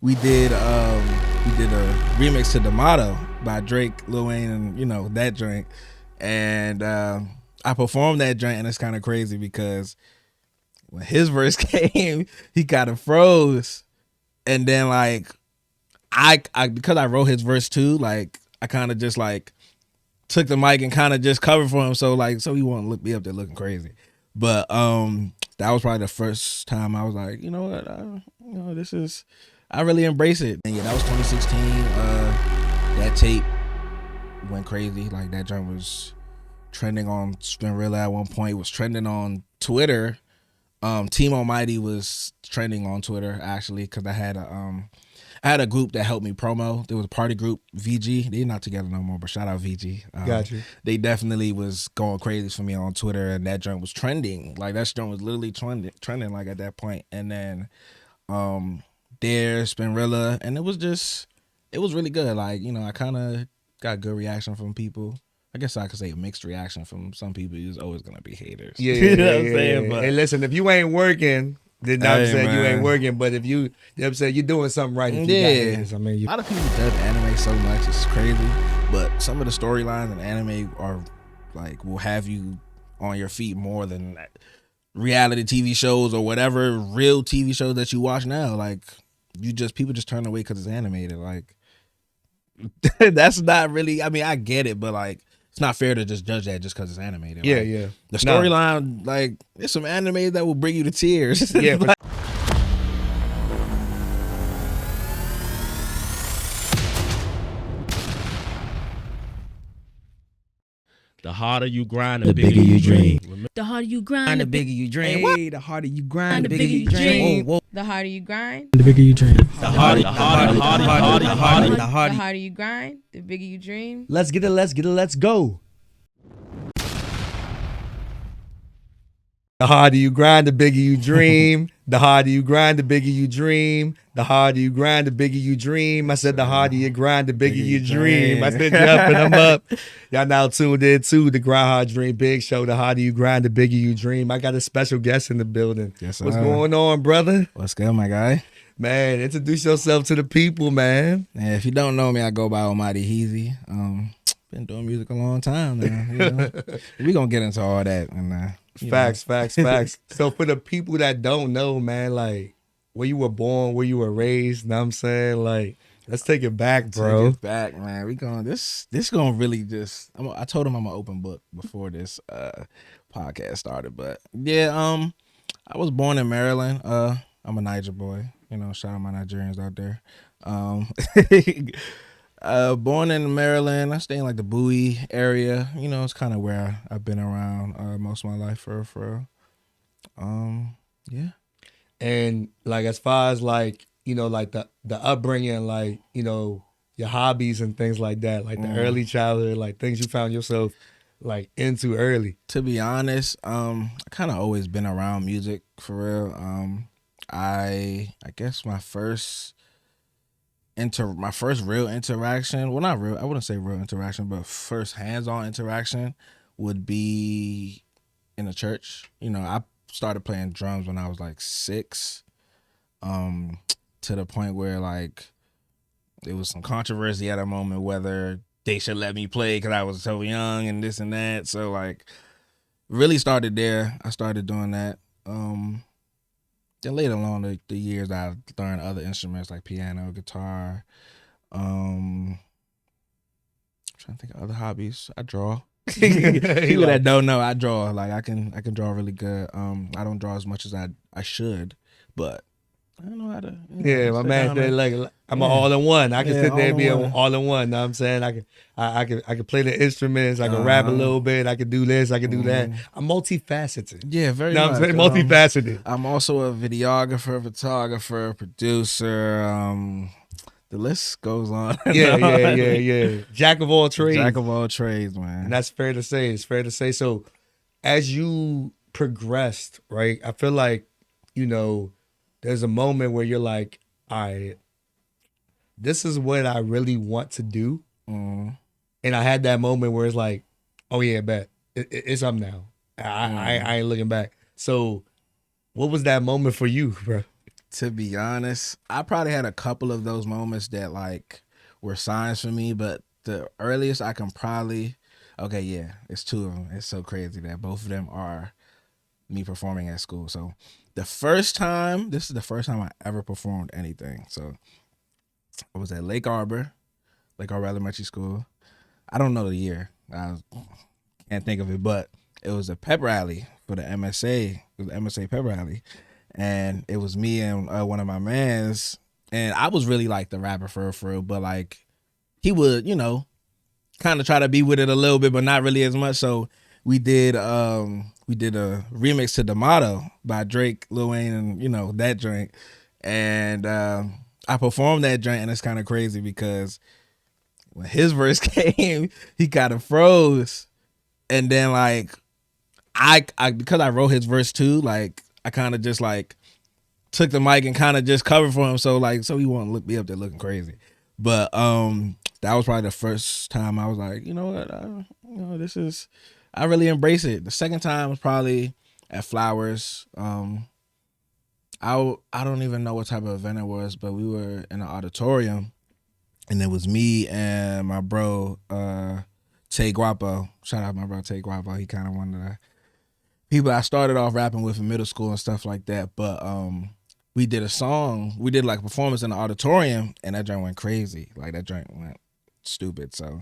we did a remix to D'Amato by Drake, Lil Wayne, and that joint. And I performed that joint, and it's kind of crazy because when his verse came, he kind of froze, and then like I because I wrote his verse too, like I kind of just like took the mic and kind of just covered for him, so he won't look me up there looking crazy. But that was probably the first time I was like, you know what, this is, I really embrace it. And yeah, that was 2016. That tape went crazy. Like that joint was trending on Spinrilla at one point. It was trending on Twitter. Team Almighty was trending on Twitter actually because I had a group that helped me promo. There was a party group, VG. They're not together no more, but shout out VG. Got you. They definitely was going crazy for me on Twitter, and that joint was trending. Like that joint was literally trending like at that point. And then Spinrilla, and it was really good. Like, I kind of got good reaction from people. I guess I could say a mixed reaction from some people. There's always gonna be haters. Yeah, You know what I'm saying? But hey, listen, if you ain't working, then I'm Hey, saying you man. ain't working. But if you know what I'm saying, you're doing something right. If you got haters. I mean, a lot of people judge anime so much, it's crazy. But some of the storylines in anime are like will have you on your feet more than reality TV shows or whatever real TV shows that you watch now. Like people just turn away because it's animated. Like that's not really. I mean, I get it, but like it's not fair to just judge that just because it's animated. Yeah, like, yeah. The storyline, like there's some anime that will bring you to tears. Yeah. Like, the harder you grind, the bigger you dream. The harder you grind, The bigger you dream. Hey, the harder you grind, the bigger you dream. Whoa, whoa. The harder you grind, The bigger you dream. The harder the harder you grind, the bigger you dream. Let's get it. Let's go. The harder you grind, the bigger you dream. The harder you grind, the bigger you dream. The harder you grind, the bigger you dream. I said the harder you grind, the bigger you dream. I said jumping them up. Y'all now tuned in to the Grind Hard Dream Big Show. The harder you grind, the bigger you dream. I got a special guest in the building. Yes, sir. What's going on, brother? What's good, my guy? Man, introduce yourself to the people, man. And if you don't know me, I go by Almighty Heezy. Been doing music a long time now. We gonna get into all that. And Facts. So for the people that don't know, man, like where you were born, where you were raised, know what I'm saying? Like, let's take it back, bro. Take it back, man. We going this gonna really just. I told him I'm an open book before this podcast started, but yeah, I was born in Maryland. I'm a Niger boy. Shout out my Nigerians out there. Born in Maryland. I stay in like the Bowie area. It's kind of where I've been around most of my life for. Yeah. And like as far as like, like the upbringing, like, your hobbies and things like that, like the early childhood, like things you found yourself like into early. To be honest, I kind of always been around music for real. I guess my first real interaction, well, not real, I wouldn't say real interaction, but first hands-on interaction would be in a church. I started playing drums when I was like 6, to the point where like there was some controversy at a moment whether they should let me play because I was so young and this and that. So like really started there. I started doing that. Then later along the years, I learned other instruments like piano, guitar. Trying to think of other hobbies. I draw. People that don't know, I draw. Like I can draw really good. I don't draw as much as I should, but I don't know how to. Yeah, my man said like I'm an all-in-one. I can sit there and be an all-in-one. Know what I'm saying? I can play the instruments. I can rap a little bit. I can do this. I can do that. I'm multifaceted. Yeah, very Know much. what I'm saying? Multifaceted. I'm also a videographer, photographer, producer. The list goes on. Yeah. Jack of all trades. Jack of all trades, man. And that's fair to say. It's fair to say. So as you progressed, right, I feel like, there's a moment where you're like, all right, this is what I really want to do. And I had that moment where it's like, oh yeah, bet. It's up now. I ain't looking back. So what was that moment for you, bro? To be honest, I probably had a couple of those moments that like were signs for me, but the earliest I can probably, okay, yeah, it's two of them. It's so crazy that both of them are me performing at school. So this is the first time I ever performed anything. So I was at Lake Arbor Elementary School. I don't know the year. I can't think of it, but it was a pep rally for the MSA. It was the MSA pep rally, and it was me and one of my mans. And I was really like the rapper for real, but like he would, kind of try to be with it a little bit, but not really as much. So we did a remix to the Motto by Drake, Lil Wayne, and that joint. And I performed that joint, and it's kind of crazy because when his verse came, he kind of froze, and then like I because I wrote his verse too, like I kind of just like took the mic and kind of just covered for him, so he won't look me up there looking crazy. But that was probably the first time I was like, you know what, this is, I really embrace it. The second time was probably at Flowers. I don't even know what type of event it was, but we were in an auditorium, and it was me and my bro Tay Guapo. Shout out my bro Tay Guapo. He kind of one of the people I started off rapping with in middle school and stuff like that. But we did a song, we did like a performance in the auditorium, and that joint went crazy. Like that joint went stupid. So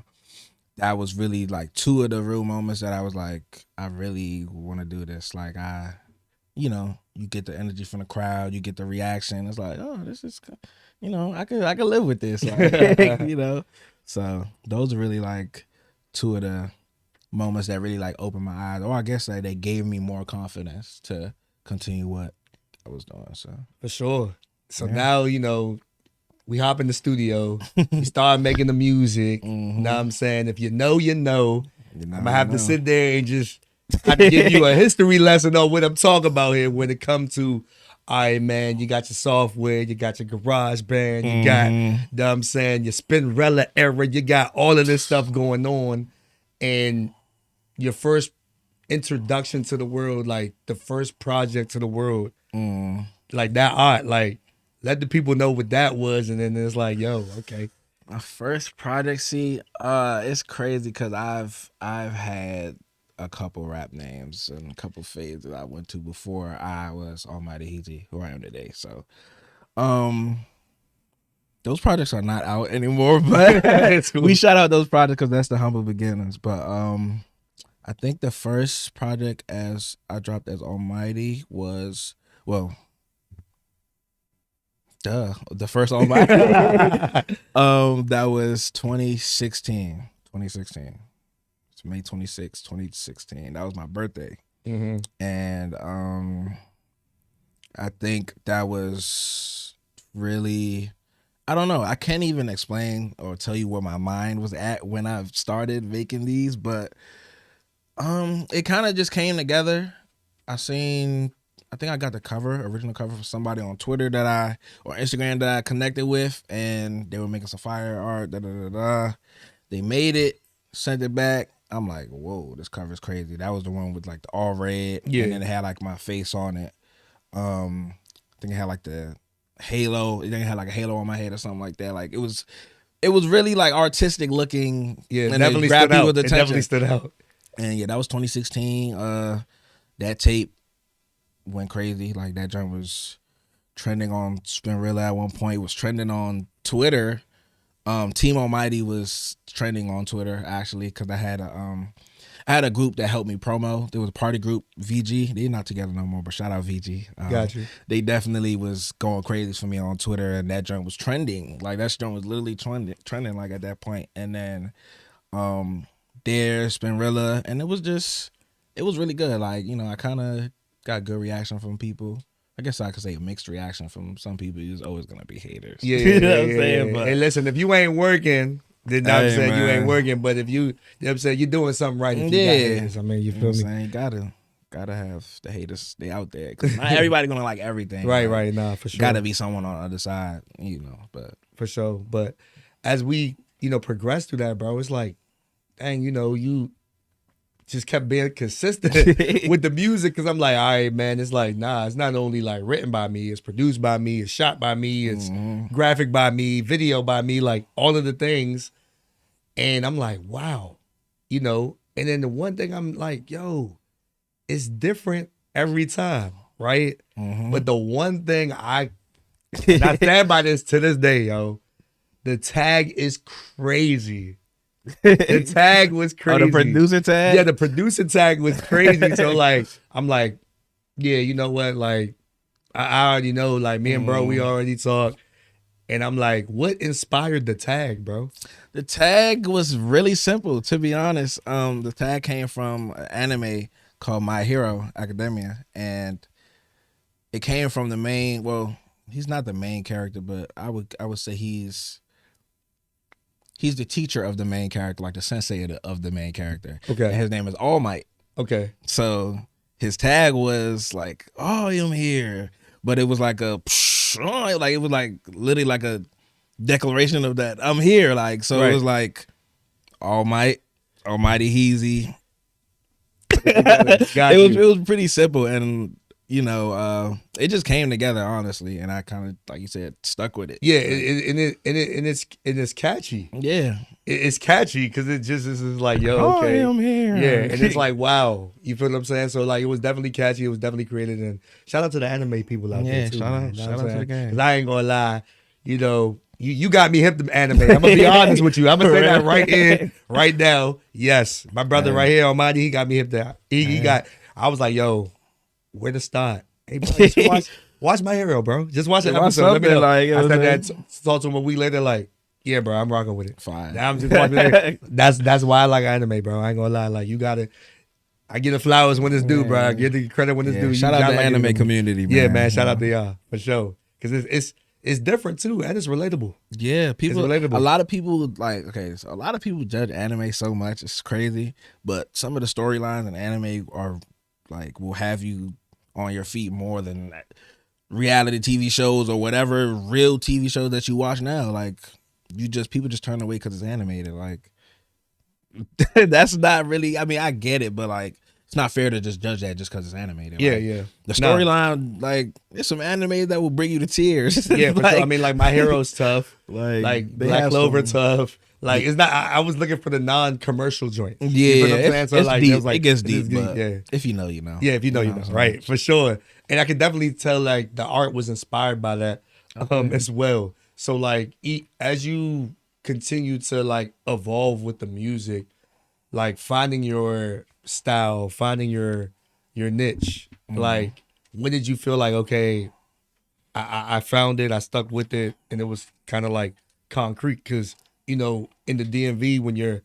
that was really like two of the real moments that I was like, I really want to do this. Like you get the energy from the crowd, you get the reaction. It's like, oh, this is, I could live with this. Like, So those are really like two of the moments that really like opened my eyes, or I guess like they gave me more confidence to continue what I was doing. So For sure. So Yeah. now, we hop in the studio, we start making the music. Know what I'm saying? If you know, you know. I'm gonna have to sit there and just have to give you a history lesson on what I'm talking about here when it comes to, all right, man, you got your software, you got your garage band, you got, know what I'm saying, your Spinrilla era, you got all of this stuff going on. And your first introduction to the world, like the first project to the world, like that art, like let the people know what that was, and then it's like, yo, okay. My first project, see, it's crazy because I've had a couple rap names and a couple phases I went to before I was Almighty Heezy, who I am today. So, those projects are not out anymore, but Cool. we shout out those projects because that's the humble beginnings. But I think the first project as I dropped as Almighty was, well, the first Almighty. That was 2016. 2016. It's May 26, 2016. That was my birthday. And I think that was really, I don't know. I can't even explain or tell you where my mind was at when I started making these, but it kind of just came together. I think I got the original cover from somebody on Twitter or Instagram that I connected with, and they were making some fire art. They made it, sent it back. I'm like, whoa, this cover is crazy. That was the one with like the all red, Yeah. and then it had like my face on it. I think it had like the halo. It had like a halo on my head or something like that. Like it was really like artistic looking. Yeah, and definitely it grabbed stood out. people's It attention. definitely stood out. And yeah, that was 2016. That tape went crazy. Like that joint was trending on Spinrilla at one point. It was trending on Twitter. Team Almighty was trending on Twitter actually because I had a group that helped me promo. There was a party group, VG. They're not together no more, but shout out VG. Got you. They definitely was going crazy for me on Twitter, and that joint was trending. Like that joint was literally trending like at that point. And then there's Spinrilla, and it was really good. Like, I kind of got good reaction from people. I guess I could say mixed reaction from some people. There's always gonna be haters. Yeah, You know what I'm yeah, saying? yeah. But Hey, listen, if you ain't working, then I'm Hey, saying you man. ain't working. But if you know what I'm saying, you're doing something right. If you got Yeah. haters, I mean, you you know feel what I'm me? saying? Gotta have the haters. They out there because not everybody gonna like everything. Right, Like, right. Nah, for sure. Gotta be someone on the other side, But For sure. But as we, progress through that, bro, it's like, dang, you just kept being consistent with the music because I'm like, all right, man, it's like, nah, it's not only like written by me, it's produced by me, it's shot by me, it's graphic by me, video by me, like all of the things. And I'm like, wow, you know. And then the one thing I'm like, yo, it's different every time, right? But the one thing and I stand by this to this day, yo, the tag is crazy. The tag was crazy. Oh, the producer tag? Yeah, the producer tag was crazy. So like, I'm like, yeah, you know what? Like, I already know. Like, me and bro, we already talked. And I'm like, what inspired the tag, bro? The tag was really simple, to be honest. The tag came from an anime called My Hero Academia, and it came from the main. Well, he's not the main character, but I would say he's the teacher of the main character, like the sensei of the main character. Okay. And his name is All Might. Okay. So his tag was like, "Oh, I'm here," but it was like a, like it was like literally like a declaration of that I'm here. Like so, Right. it was like All Might, Almighty Heezy. Got It you. was pretty simple, and you know, it just came together honestly, and I kind of, like you said, stuck with it. Yeah, and it's catchy. Yeah. It's catchy because it just is like, yo, Oh, okay, I'm here. yeah, and it's like, wow, you feel what I'm saying? So like, it was definitely catchy. It was definitely created, and shout out to the anime people out there Yeah, too. shout man. out- You know shout what out I'm to the saying? game. 'Cause I ain't gonna lie, you know, you got me hip to anime. I'm gonna be honest with you. I'm gonna say that right now. Yes, my brother right here, Almighty, he got me hip to. He got. I was like, yo, where to start? Hey, bro, just watch My Hero, bro. Just watch that Watch episode. Let me know. something, like, you know I what said I'm that. Talked to him a week later, like, yeah, bro, I'm rocking with it. Fine. Now I'm just watching it. That's why I like anime, bro. I ain't gonna lie. Like, you gotta. I get the flowers when it's due, bro. I get the credit when it's due. Shout You out gotta to the like it. anime community, man. Yeah, man. Shout out to y'all for sure. Because it's different too, and it's relatable. Yeah, people. relatable. A lot of people so a lot of people judge anime so much. It's crazy, but some of the storylines in anime are like will have you on your feet more than reality TV shows or whatever real TV shows that you watch now. Like people just turn away because it's animated. Like that's not really. I mean, I get it, but like it's not fair to just judge that just because it's animated. Yeah, Like, yeah. The Nah. storyline, like there's some anime that will bring you to tears. Yeah, for sure. I mean, like My Hero's tough. like they Black have Clover some- tough. Like it's not. I was looking for the non-commercial joint. Yeah, You feel what I'm saying? So it's like, deep. it was like, It gets this is deep, but yeah. if you know, you know. Yeah, if you know, you what know, I'm saying? right? For sure. And I could definitely tell like the art was inspired by that as well. So like as you continue to like evolve with the music, like finding your style, finding your niche, like when did you feel like, okay, I found it, I stuck with it, and it was kind of like concrete? Because you know, in the DMV, when you're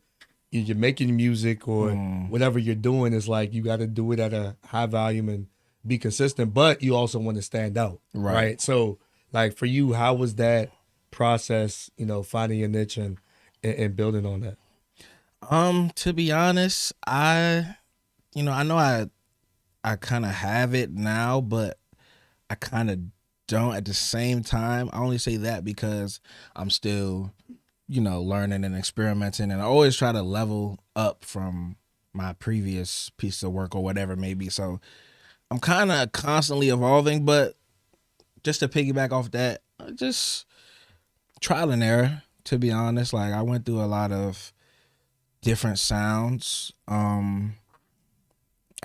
making music or whatever you're doing, is like you got to do it at a high volume and be consistent, but you also want to stand out, right? So, like for you, how was that process? You know, finding your niche and building on that. To be honest, I know I kind of have it now, but I kind of don't at the same time. I only say that because I'm still, learning and experimenting, and I always try to level up from my previous piece of work or whatever it may be. So I'm kind of constantly evolving, but just to piggyback off that, just trial and error, to be honest. Like I went through a lot of different sounds.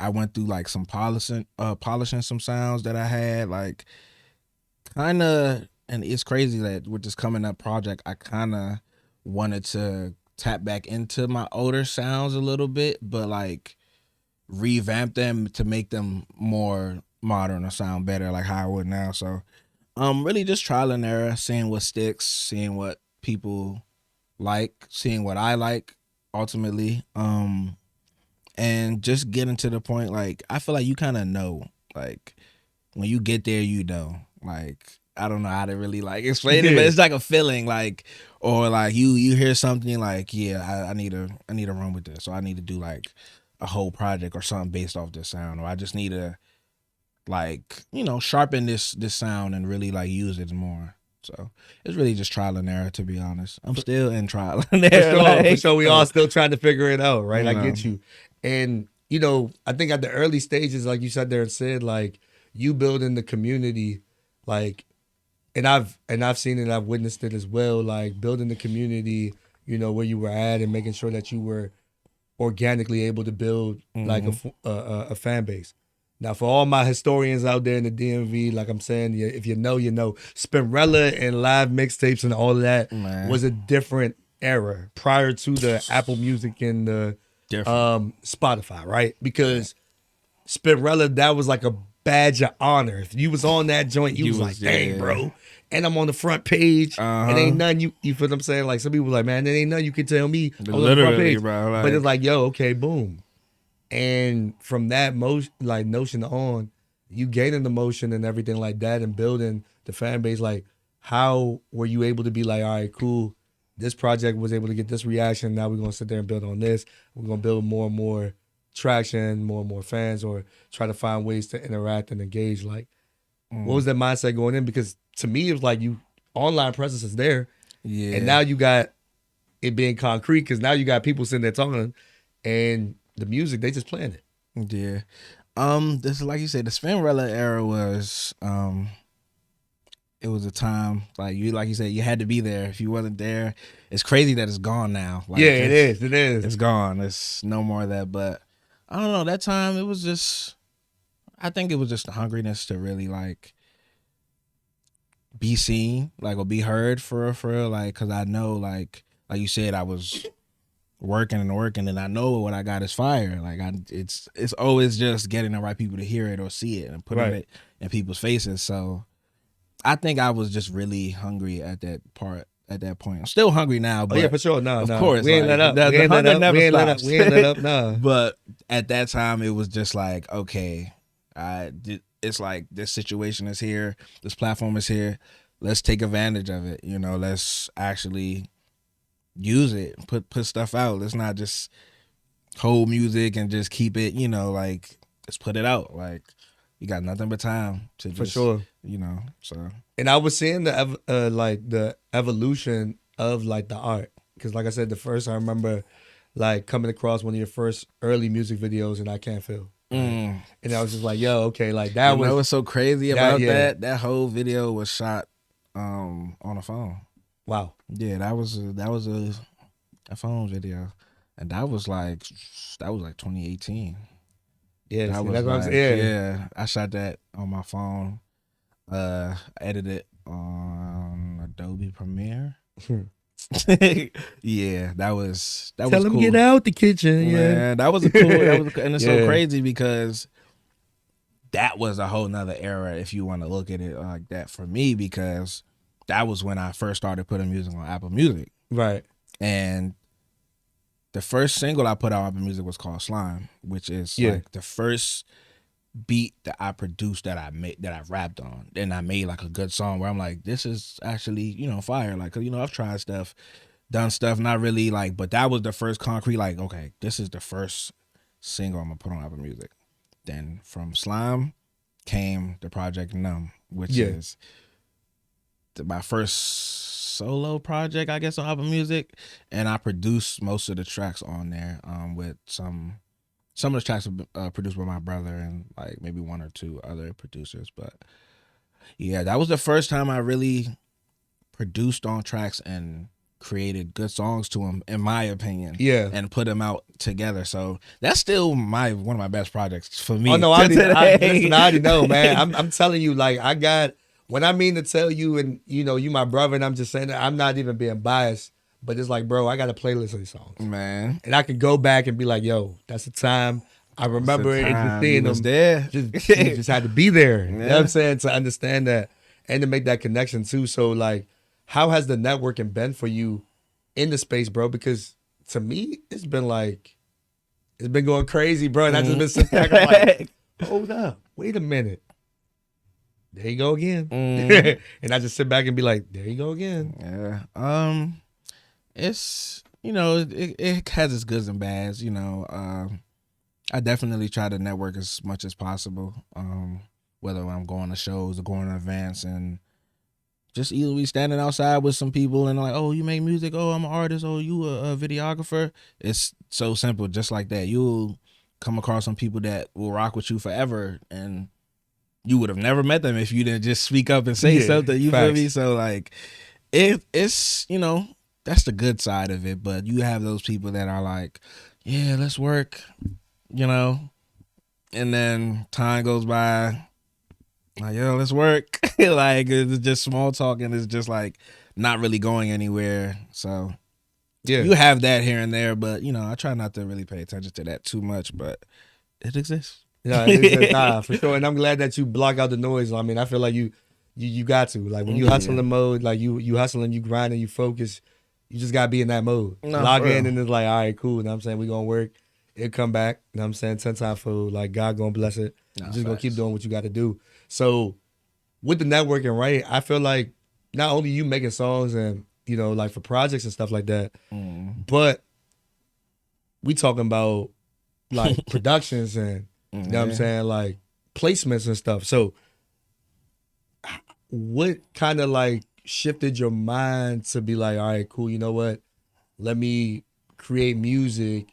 I went through like some polishing some sounds that I had, like kind of, and it's crazy that with this coming up project, I kind of wanted to tap back into my older sounds a little bit, but like revamp them to make them more modern or sound better, like how I would now. So really just trial and error, seeing what sticks, seeing what people like, seeing what I like ultimately, and just getting to the point, like I feel like you kind of know, like when you get there, like I don't know how to really like explain it, but it's like a feeling, like, or like you hear something like, yeah, I need to run with this, or I need to do like a whole project or something based off this sound, or I just need to like, sharpen this sound and really like use it more. So it's really just trial and error, to be honest. I'm still in trial and error. For sure, we all still trying to figure it out, right? I get you. And, you know, I think at the early stages, like you sat there and said, like, you building the community, like, and I've seen it, I've witnessed it as well, like building the community, you know, where you were at and making sure that you were organically able to build like a fan base. Now, for all my historians out there in the DMV, like I'm saying, if you know, you know, Spinrilla and live mixtapes and all of that Man. was a different era prior to the Apple Music and the Different. Spotify, right? Because Spinrilla, that was like a badge of honor. If you was on that joint, you was like, dang, yeah. bro. And I'm on the front page. Uh-huh. It ain't nothing you feel what I'm saying? Like some people like, man, there ain't nothing you can tell me on the front Literally, page. bro. But it's like, yo, okay, boom. And from that notion on, you gaining the motion and everything like that and building the fan base, like how were you able to be like, all right, cool. This project was able to get this reaction. Now we're gonna sit there and build on this. We're gonna build more and more traction, more and more fans, or try to find ways to interact and engage. Like, what was that mindset going in? Because to me, it was like you online presence is there, Yeah. and now you got it being concrete because now you got people sitting there talking, and the music they just playing it. Yeah. This is like you said, the Spinrilla era was it was a time like you said, you had to be there. If you wasn't there, it's crazy that it's gone now. Like, Yeah, it is. It is. It's gone. It's no more of that. But I don't know. That time it was just, I think it was just the hungriness to really like be seen, like, or be heard for real. Like, cause I know, like you said, I was working and I know what I got is fire. Like it's always just getting the right people to hear it or see it and putting Right. it in people's faces. So I think I was just really hungry at that point. I'm still hungry now, but Oh yeah, for sure. No, of no. course, we ain't like, let up. the We ain't let hunger up. never We ain't let up. stops. We ain't let up. No. But at that time, it was just like, okay, it's like this situation is here, this platform is here. Let's take advantage of it. You know, let's actually use it, put stuff out. Let's not just hold music and just keep it. You know, like, let's put it out. Like, you got nothing but time to For just, sure. you know. So And I was seeing the evolution of like the art because, like I said, the first I remember like coming across one of your first early music videos, and I Can't Feel. Right? And I was just like, yo, okay, like that you was know what's so crazy about yeah. that whole video was shot on a phone. Wow. Yeah, that was a phone video, and that was like 2018. Yeah, That see, was that's what I'm like, saying. yeah, I shot that on my phone. Edited it on Adobe Premiere. Yeah, that was Tell was him cool. get out the kitchen. Yeah. Man, that was a cool. And it's so Yeah. crazy because that was a whole nother era, if you want to look at it like that, for me, because that was when I first started putting music on Apple Music. Right. And the first single I put out on Apple Music was called Slime, which is Yeah. like the first beat that I produced that I made, that I rapped on. And I made like a good song where I'm like, this is actually, you know, fire. Like, 'cause, you know, I've tried stuff, done stuff, not really like, but that was the first concrete, like, okay, this is the first single I'm gonna put on Apple Music. Then from Slime came the project Numb, which Yeah. is my first solo project, I guess, on Apple Music, and I produced most of the tracks on there. With some of the tracks were produced by my brother and like maybe one or two other producers. But yeah, that was the first time I really produced on tracks and created good songs to them, in my opinion. Yeah. And put them out together. So that's still one of my best projects for me. Oh no, to today. listen, I already know, man. I'm telling you, like I got when I mean to tell you, and you know, you my brother, and I'm just saying that I'm not even being biased, but it's like, bro, I got a playlist of these songs, Man, and I can go back and be like, yo, that's the time. I remember it, just time seeing you was them. there. You just had to be there. You know what Yeah. I'm saying? To understand that and to make that connection too. So like, how has the networking been for you in the space, bro? Because to me, it's been going crazy, bro. And I just been sitting back and like, hold up, wait a minute. There you go again. And I just sit back and be like, there you go again. Yeah. It's, you know, it has its goods and bads, you know. I definitely try to network as much as possible. Whether I'm going to shows or going to events, and just either we standing outside with some people and like, oh, you make music, oh, I'm an artist, oh, you a videographer. It's so simple, just like that. You'll come across some people that will rock with you forever, and you would have never met them if you didn't just speak up and say something. You feel facts. me? So like, it's that's the good side of it. But you have those people that are like, yeah, let's work, and then time goes by, like, yo, let's work. Like, it's just small talk, and it's just like not really going anywhere. So Yeah. you have that here and there, but I try not to really pay attention to that too much, but it exists. Yeah, it's just, nah, for sure. And I'm glad that you block out the noise. I mean, I feel like you got to. Like when you hustling mode, like you hustling, you grinding, you focus, you just gotta be in that mode. No, Log for in real. and it's like, all right, cool. You know what I'm saying? We gonna work. It'll come back. You know what I'm saying? 10 times fold. Like God gonna bless it. Nah, You just gonna keep facts. doing what you gotta do. So with the networking, right? I feel like not only you making songs and like for projects and stuff like that, but we talking about like productions and you know what I'm saying, like placements and stuff. So what kind of like shifted your mind to be like, all right, cool, you know what? Let me create music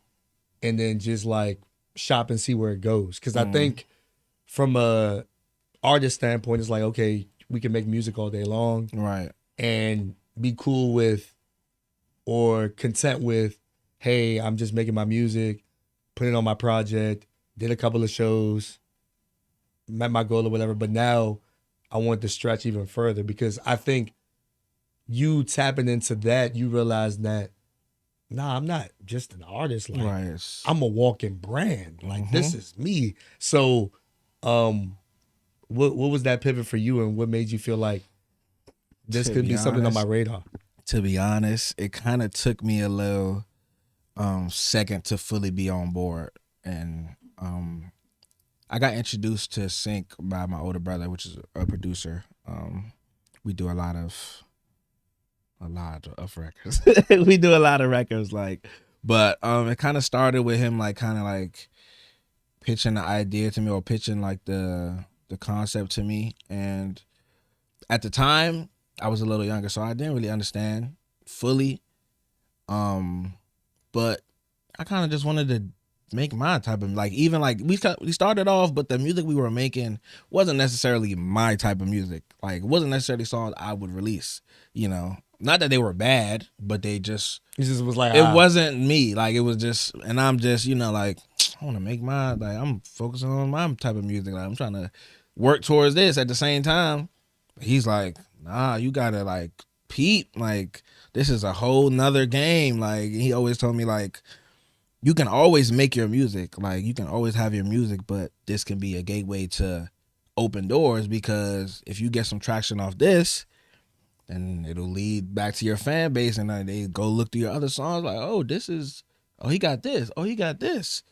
and then just like shop and see where it goes. Cause I think from a artist standpoint, it's like, okay, we can make music all day long. Right. And be cool with or content with, hey, I'm just making my music, put it on my project, did a couple of shows, met my goal or whatever. But now I want to stretch even further because I think you tapping into that, you realize that, nah, I'm not just an artist. Like Right. I'm a walking brand. Like this is me. So what was that pivot for you and what made you feel like this To could be be something on my honest, radar? To be honest, it kind of took me a little second to fully be on board, and I got introduced to Sync by my older brother, which is a producer. We do a lot of records. We do a lot of records, but it kind of started with him kind of pitching the idea to me, or pitching the concept to me. And at the time I was a little younger, so I didn't really understand fully. But I kind of just wanted to make my type of we started off, but the music we were making wasn't necessarily my type of music. Like, it wasn't necessarily songs I would release. Not that they were bad, but they just It just was like, it wasn't me. Like, it was just, and I'm just I want to make my, I'm focusing on my type of music. Like, I'm trying to work towards this at the same time. He's like, nah, you gotta Pete, this is a whole nother game. Like, he always told me you can always make your music. Like, you can always have your music, but this can be a gateway to open doors, because if you get some traction off this, then it'll lead back to your fan base, and they go look through your other songs like, oh, he got this. Oh, he got this.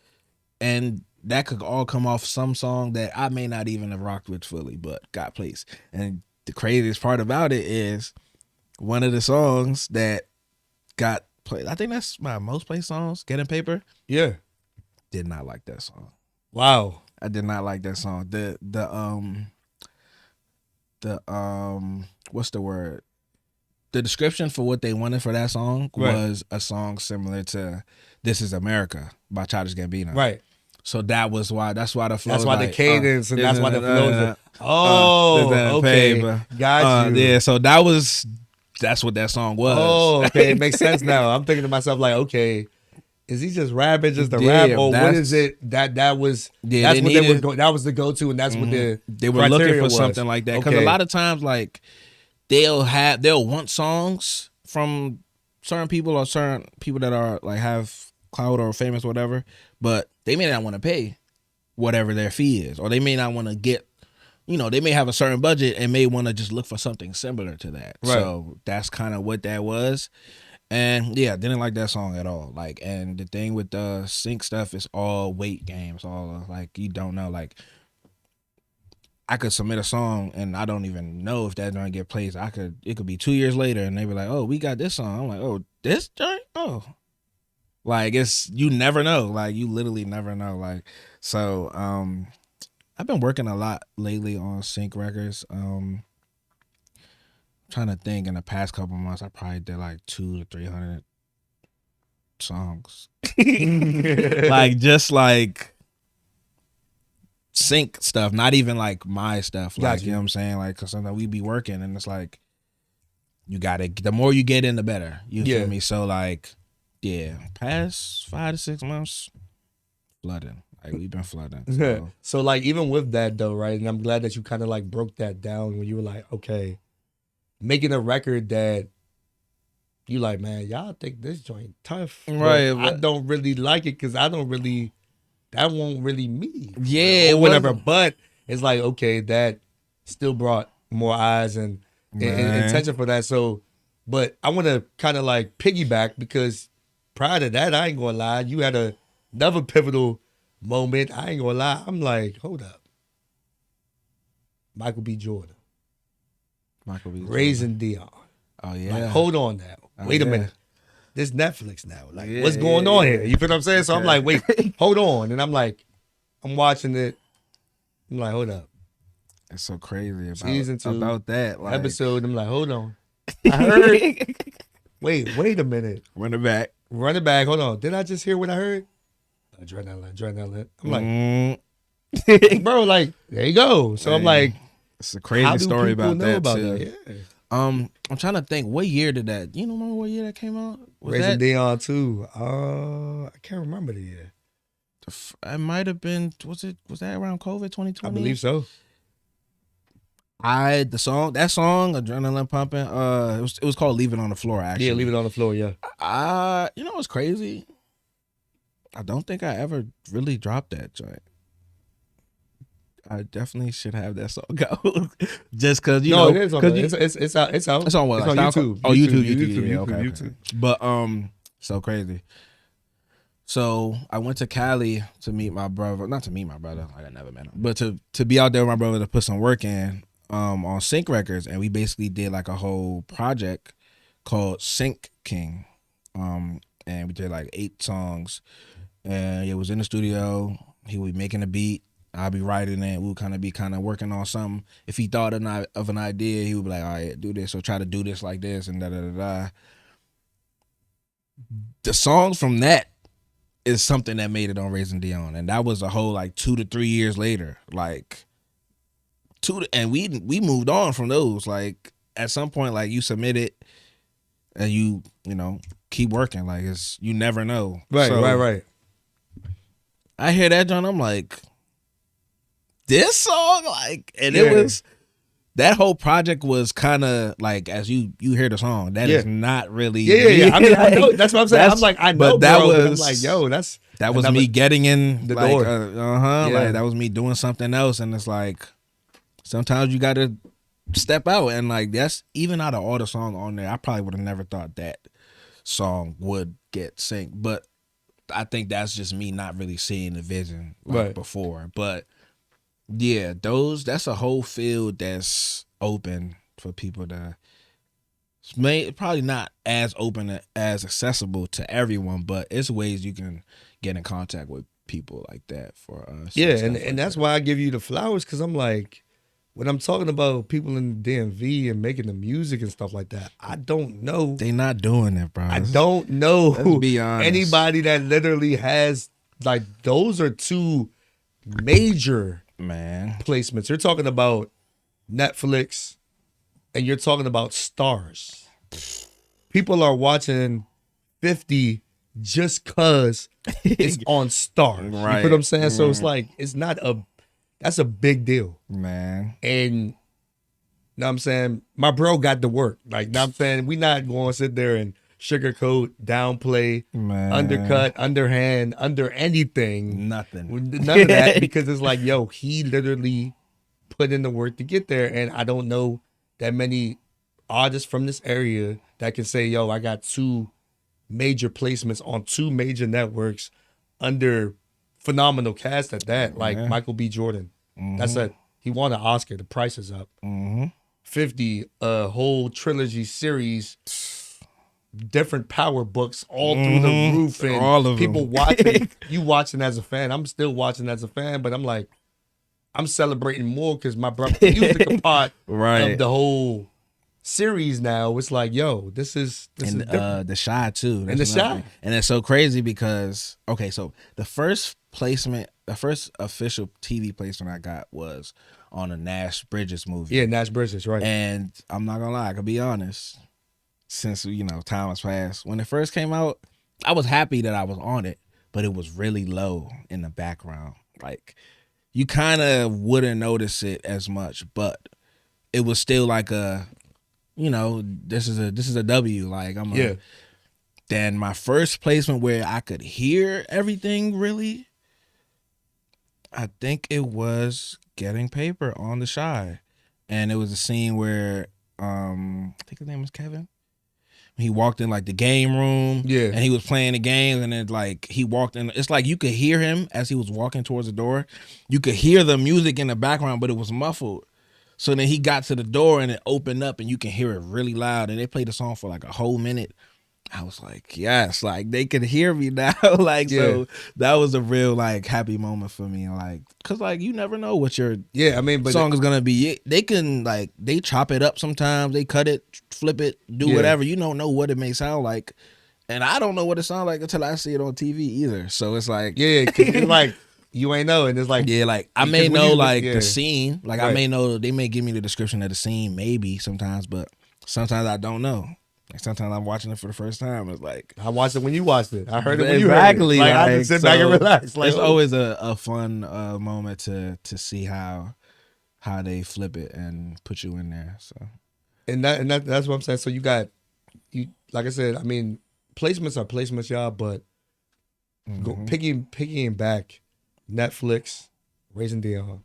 And that could all come off some song that I may not even have rocked with fully, but got placed. And the craziest part about it is one of the songs that got played, I think that's my most played songs, Getting Paper. yeah. Did not like that song. Wow. I did not like that song. What's the word? The description for what they wanted for that song was a song similar to "This Is America" by Childish Gambino. Right. So that's why the flow. That's why the cadence and that's why the flow. Okay, Got you. Yeah, so that's what that song was. Oh, okay. It makes sense now. I'm thinking to myself like, okay, is he just rapping just to rap, or what is it that was? Yeah, that's what they was going. That was the go-to, and that's what they were looking for something like that. Because a lot of times, they'll want songs from certain people, or certain people that are have clout or famous or whatever, but they may not want to pay whatever their fee is, or they may not want to get, they may have a certain budget and may want to just look for something similar to that. Right. So that's kind of what that was. And yeah, didn't like that song at all. And the thing with the sync stuff is all weight games. All you don't know. I could submit a song and I don't even know if that's gonna get played. It could be 2 years later and they be like, oh, we got this song. I'm like, oh, this joint? Oh. You never know. You literally never know. So I've been working a lot lately on sync records. Trying to think, in the past couple months I probably did 200 to 300 songs. Just sync stuff, not even like my stuff. Like, Gotcha. you know what I'm saying? Like, cause sometimes we be working and it's like, you gotta, the more you get in, the better. You Yeah. feel me? So like, yeah, past 5 to 6 months, flooding. Like we've been flooding. So. So like even with that though, right? And I'm glad that you kind of like broke that down when you were like, okay, making a record that you like, man, y'all think this joint tough, Right, but I but- don't really like it because I don't really, that won't really me. Yeah, or it whatever. wasn't- But it's like, okay, that still brought more eyes and Man. attention for that. So, but I want to kind of like piggyback because prior to that, I ain't gonna lie, you had another pivotal moment. I ain't gonna lie. I'm like, hold up. Michael B. Jordan, Michael B. Raising Dion. Oh yeah. Like, hold on now. Oh, Wait a yeah. minute. This Netflix now. Like, Yeah, what's going yeah, on yeah. here? You feel what I'm saying? So I'm like, wait, hold on. And I'm like, I'm watching it. I'm like, hold up. It's so crazy Season 2, about that. Like, Episode. I'm like, hold on. I heard. wait a minute. run it back. Run it back. Hold on. Did I just hear what I heard? Adrenaline. I'm like, bro, like, there you go. So I'm Hey, like, it's a how crazy do story people about know that about too. that? Yeah. I'm trying to think. What year did that? You know, remember what year that came out? Was Raising that? Dion too. I can't remember the year. It might have been. Was that around COVID 2020? I believe so. That song, Adrenaline Pumping. It was called "Leave It on the Floor." Actually, Yeah, leave it on the floor. Yeah. You know what's crazy? I don't think I ever really dropped that joint. I definitely should have that song go, just because you know. it is on. 'cause It's out. It's out. It's on what? It's Like on SoundCloud? YouTube. Oh, YouTube. Yeah, okay. YouTube. But so crazy. So I went to Cali to meet my brother. Not to meet my brother. Like I never met him. But to be out there with my brother to put some work in. On Sync Records, and we basically did like a whole project called Sync King. And we did like 8 songs. And it was in the studio. He would be making a beat. I'd be writing it. We would kind of working on something. If he thought of an idea, he would be like, all right, do this, or try to do this like this, and da. The songs from that is something that made it on Raising Dion. And that was a whole like 2 to 3 years later. Like and we moved on from those. Like at some point, like you submit it and you know, keep working. Like you never know. Right. So, Right. I hear that, John. I'm like, this song, like, and Yeah. it was that whole project was kind of like, as you hear the song, that is not really. Yeah. I mean, I know, like, that's what I'm saying. I'm like, I know, but that bro, but I'm was like, yo, that was me getting in the like, door. Yeah. Like that was me doing something else, and it's like sometimes you got to step out, and like that's even out of all the songs on there, I probably would have never thought that song would get synced, but I think that's just me not really seeing the vision like before. But yeah, that's a whole field that's open for people to. Probably not as open as accessible to everyone, but it's ways you can get in contact with people like that for us. Yeah, stuff like and that's that. why I give you the flowers, because I'm like, when I'm talking about people in the DMV and making the music and stuff like that, I don't know. They not doing it, bro. I don't know Let's be honest. anybody that literally has, like, those are 2 major Man. placements. You're talking about Netflix and you're talking about Stars. People are watching 50 just cause it's on Stars. You Right. know what I'm saying? So it's like, that's a big deal. Man. And know what I'm saying, my bro got to work. Like, know what I'm saying, we not going to sit there and sugarcoat, downplay, Man. undercut, underhand, under anything. Nothing. None of that, because it's like, yo, he literally put in the work to get there. And I don't know that many artists from this area that can say, yo, I got 2 major placements on 2 major networks under phenomenal cast at that, like Michael B. Jordan. He won an Oscar. The price is up. 50, a whole trilogy series, different power books all through the roof, and All of people them. watching. You watching as a fan. I'm still watching as a fan, but I'm like, I'm celebrating more because my brother music a part of the whole series now. It's like, yo, this is different. The Shy too. And The Shy. And it's so crazy because so the first placement the first official TV placement I got was on a Nash Bridges movie. Yeah, Nash Bridges, right. And I'm not gonna lie, I could be honest. Since time has passed, when it first came out, I was happy that I was on it, but it was really low in the background. Like you kind of wouldn't notice it as much, but it was still like this is a W. Like Then my first placement where I could hear everything really, I think it was Getting Paper on The Shy. And it was a scene where I think his name was Kevin. He walked in like the game room, and he was playing the games, and then like he walked in. It's like you could hear him as he was walking towards the door. You could hear the music in the background, but it was muffled. So then he got to the door and it opened up, and you can hear it really loud. And they played the song for like a whole minute. I was like, yes, like they can hear me now. So that was a real like happy moment for me. Like, cause like you never know what your song is gonna be. They can like they chop it up sometimes. They cut it, flip it, do whatever. You don't know what it may sound like, and I don't know what it sounds like until I see it on TV either. So it's like cause it's like you ain't know, and it's like like I may know like the scene. Like I may know they may give me the description of the scene maybe sometimes, but sometimes I don't know. Like sometimes I'm watching it for the first time. It's like I watched it when you watched it. I heard it when exactly. You heard it. Like I just sit back and relax. Like it's always a fun moment to see how they flip it and put you in there. So and that's what I'm saying. So you like I said. I mean, placements are placements, y'all. But picking back, Netflix, Raising Dion,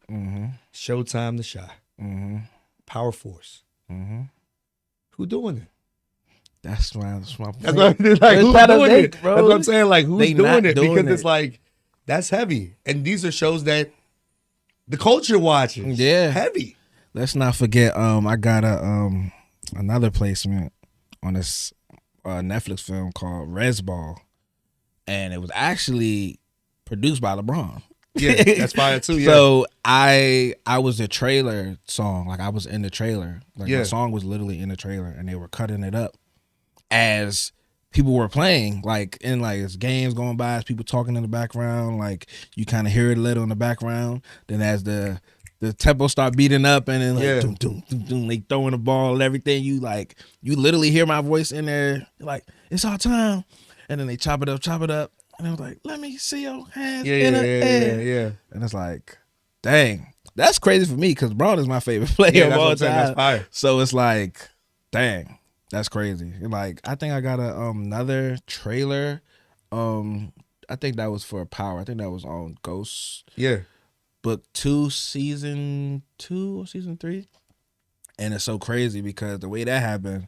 Showtime, The Shy, Power Force. Who doing it? That's my point. That's what, like, who's doing it, bro? That's what I'm saying. Like, who's doing it? Because it's like, that's heavy. And these are shows that the culture watches. Yeah. Heavy. Let's not forget, I got another placement on this Netflix film called Res Ball. And it was actually produced by LeBron. Yeah, that's fire too. Yeah. So I was the trailer song. Like I was in the trailer. Like the song was literally in the trailer, and they were cutting it up as people were playing. Like in like as games going by, as people talking in the background. Like you kind of hear it a little in the background. Then as the tempo start beating up, and then like doom, doom, doom, doom, they throwing the ball and everything. You literally hear my voice in there. Like it's our time, and then they chop it up. And I was like, let me see your hands in the air. Yeah. And it's like, dang, that's crazy for me because Braun is my favorite player of all time. That's fire. So it's like, dang, that's crazy. And like, I think I got another trailer. I think that was for Power. I think that was on Ghost. Yeah. Book 2, season 2 or season 3. And it's so crazy because the way that happened,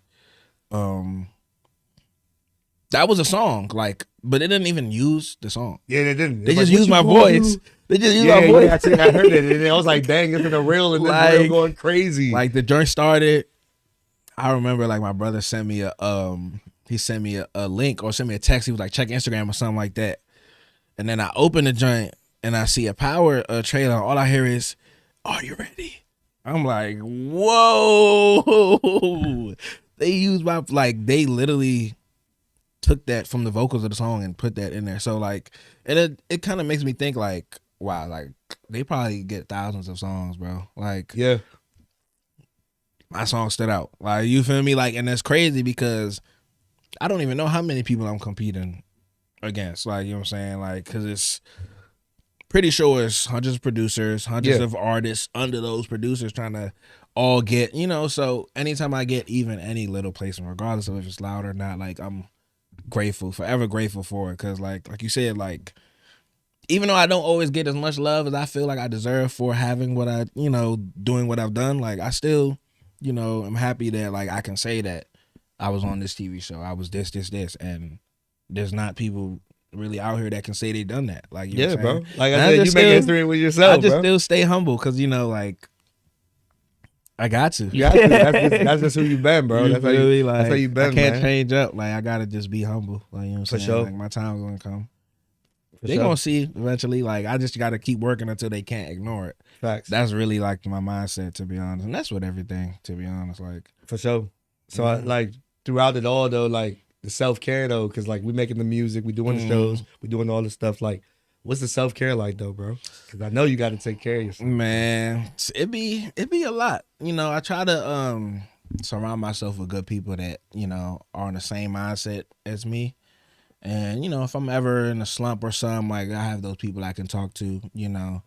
that was a song, like, but they didn't even use the song. Yeah, they didn't. They just used my voice. They just used my voice. Yeah, I heard it, and I was like, "Dang, it's in a reel, and this reel going crazy." Like the joint started. I remember, like my brother sent me a link or sent me a text. He was like, "Check Instagram" or something like that. And then I open the joint and I see a Power trailer. All I hear is, "Are you ready?" I'm like, "Whoa!" They used my they literally took that from the vocals of the song and put that in there. So like, and it kind of makes me think like, wow, like they probably get thousands of songs, bro. Like, yeah, my song stood out. Like, you feel me? Like, and that's crazy because I don't even know how many people I'm competing against. Like, you know what I'm saying? Like, because it's pretty sure it's hundreds of producers, hundreds of artists under those producers trying to all get, so anytime I get even any little placement, regardless of if it's loud or not, like I'm grateful, forever grateful for it. Cause like you said, like even though I don't always get as much love as I feel like I deserve for having what I, doing what I've done, like I still, I'm happy that like I can say that I was on this TV show, I was this, and there's not people really out here that can say they done that. Like, you know what I'm saying? Bro. Like I said, you make history with yourself. I just still stay humble because like I got to. Yeah, that's just who you been, bro. That's how you been. I can't change up. Like I gotta just be humble. Like, you know what I'm saying? Sure. Like my time's gonna come. They gonna see eventually. Like I just gotta keep working until they can't ignore it. Facts. That's really like my mindset, to be honest, and that's with everything, to be honest. Like for sure. So I, like throughout it all though, like the self-care though, because like we making the music, we doing the shows, we doing all this stuff. Like What's the self-care like though, bro? Because I know you got to take care of yourself. Man, it be a lot. You know, I try to surround myself with good people that, you know, are in the same mindset as me. And, you know, if I'm ever in a slump or something, like I have those people I can talk to, you know,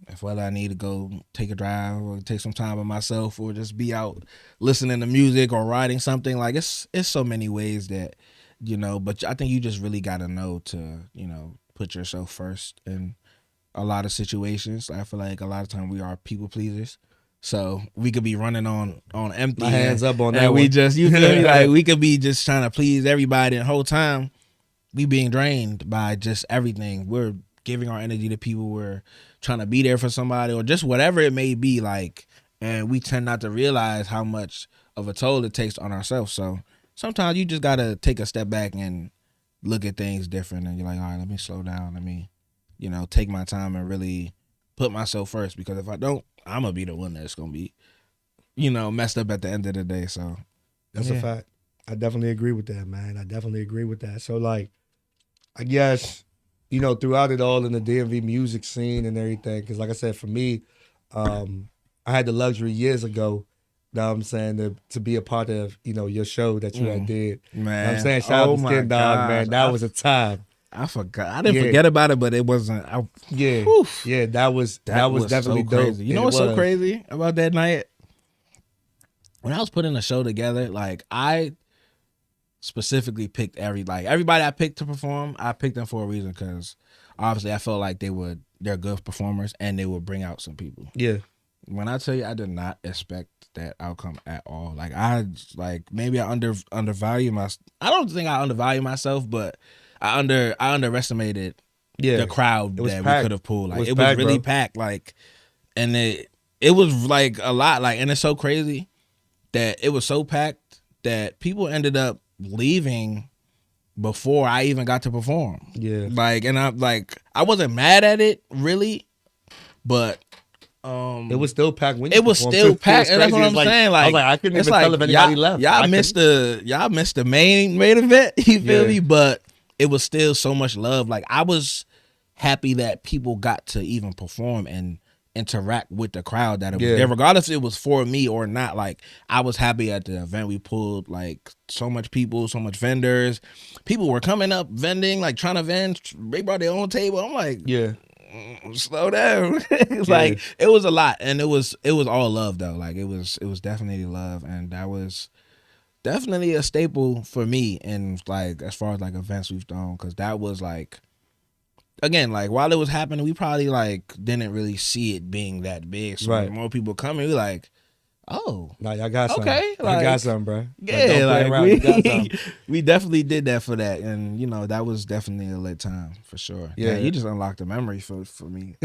if whether I need to go take a drive or take some time by myself or just be out listening to music or writing something, like it's so many ways that, you know, but I think you just really got to know to, you know, put yourself first in a lot of situations. I feel like a lot of time we are people pleasers. So we could be running on empty. My hands up on that and we one. just, you feel me? Like we could be just trying to please everybody and the whole time we being drained by just everything. We're giving our energy to people. We're trying to be there for somebody or just whatever it may be, like, and we tend not to realize how much of a toll it takes on ourselves. So sometimes you just gotta take a step back and look at things different, and you're like, all right, let me slow down. Let me, you know, take my time and really put myself first, because if I don't, I'm gonna be the one that's gonna be, you know, messed up at the end of the day. So That's a fact. I definitely agree with that, man. I definitely agree with that. So, like, I guess, you know, throughout it all in the DMV music scene and everything, because like I said, for me, I had the luxury years ago, you know what I'm saying, to be a part of, you know, your show that you had did. man, You know what I'm saying? Shout out to Skin Dog, man. That was a time. I forgot. I didn't forget about it, but it wasn't. Yeah, that was definitely so crazy. dope. You know what's so crazy about that night? When I was putting the show together, like I specifically picked everybody I picked to perform. I picked them for a reason, because obviously I felt like they're good performers and they would bring out some people. Yeah. When I tell you, I did not expect that outcome at all. Maybe I undervalue my. I don't think I undervalue myself, but I underestimated the crowd that packed. we could have pulled. Like it was packed, really bro. packed. Like, and it was like a lot. Like, and it's so crazy that it was so packed that people ended up leaving before I even got to perform. Yeah. Like, and I wasn't mad at it really, but it was still packed when you it was performed, still too. packed, and that's what I'm saying. Like, I was like, I couldn't even tell if anybody left. Y'all missed the main event. You feel me? But it was still so much love. Like, I was happy that people got to even perform and interact with the crowd that it was there, regardless if it was for me or not. Like, I was happy at the event. We pulled like so much people, so much vendors. People were coming up vending, like trying to vend. They brought their own table. I'm like, slow down. It's like it was a lot, and it was all love though. Like it was definitely love, and that was definitely a staple for me. And like as far as like events we've done, because that was like, again, like while it was happening, we probably like didn't really see it being that big. So when more people coming, we like, oh, nah, y'all got something. Okay, I got something, bro. Yeah, like we definitely did that for that, and you know that was definitely a lit time for sure. Yeah, you just unlocked a memory for me.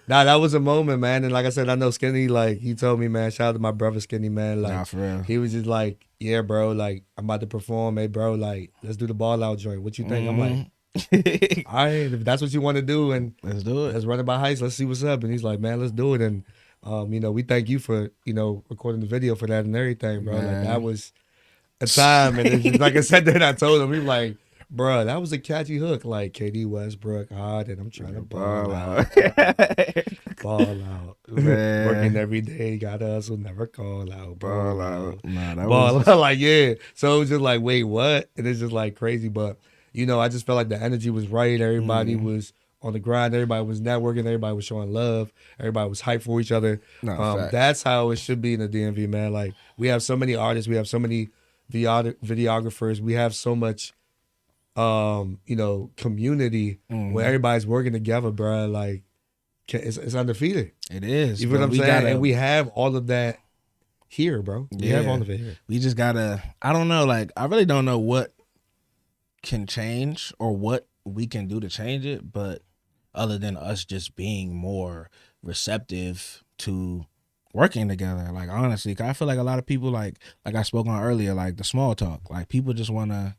Nah, that was a moment, man. And like I said, I know Skinny. Like he told me, man. Shout out to my brother Skinny, man. Like for real. He was just like, yeah, bro. Like I'm about to perform. Hey, bro. Like let's do the ball out joint. What you think? I'm like, all right, if that's what you want to do, and let's do it. Let's run it by Heights. Let's see what's up. And he's like, man, let's do it. And you know, we thank you for, you know, recording the video for that and everything, bro. Like that was a time. And it's just, like I said, then I told him, he was like, bro, that was a catchy hook. Like KD Westbrook hard, and I'm trying to ball out. Ball out. Man. Working every day, gotta hustle, never call out. Ball out. Nah, that ball was out. Like, yeah. So it was just like, wait, what? And it's just like crazy. But, you know, I just felt like the energy was right. Everybody was on the grind. Everybody was networking. Everybody was showing love. Everybody was hyped for each other. That's how it should be in the DMV, man. Like, we have so many artists. We have so many videographers. We have so much, you know, community where everybody's working together, bro. Like, it's undefeated. It is. You know what I'm saying? And we have all of that here, bro. We have all of it here. We just gotta, I don't know, like, I really don't know what can change or what we can do to change it, but other than us just being more receptive to working together, like, honestly, 'cause I feel like a lot of people, like I spoke on earlier, like the small talk, like people just want to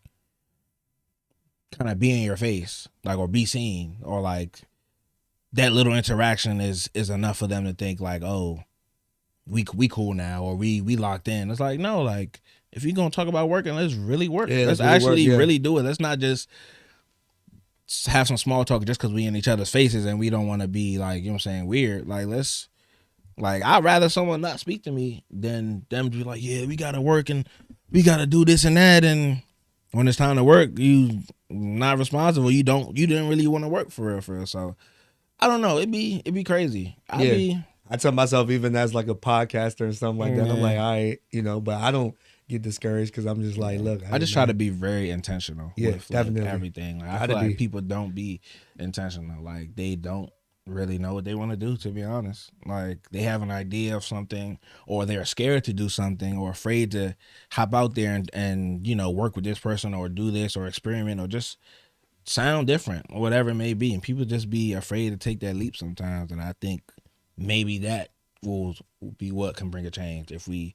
kind of be in your face, like, or be seen, or like that little interaction is enough for them to think like, oh, we cool now, or we locked in. It's like, no, like, if you're gonna talk about working, let's really work. Let's really actually really do it. Let's not just have some small talk just because we in each other's faces and we don't want to be like, you know what I'm saying, weird. Like, I'd rather someone not speak to me than them be like, yeah, we gotta work and we gotta do this and that, and when it's time to work, you not responsible. You didn't really want to work for real. So I don't know. It'd be crazy. I tell myself, even as like a podcaster and something like that, I'm like, Yeah. all right, but I don't get discouraged because I'm just like, look, I just try to be very intentional with definitely. everything. Like, I Gotta feel like be. people don't be intentional. Like, they don't really know what they want to do, to be honest. Like, they have an idea of something, or they're scared to do something, or afraid to hop out there and work with this person, or do this, or experiment, or just sound different, or whatever it may be. And people just be afraid to take that leap sometimes. And I think maybe that will be what can bring a change if we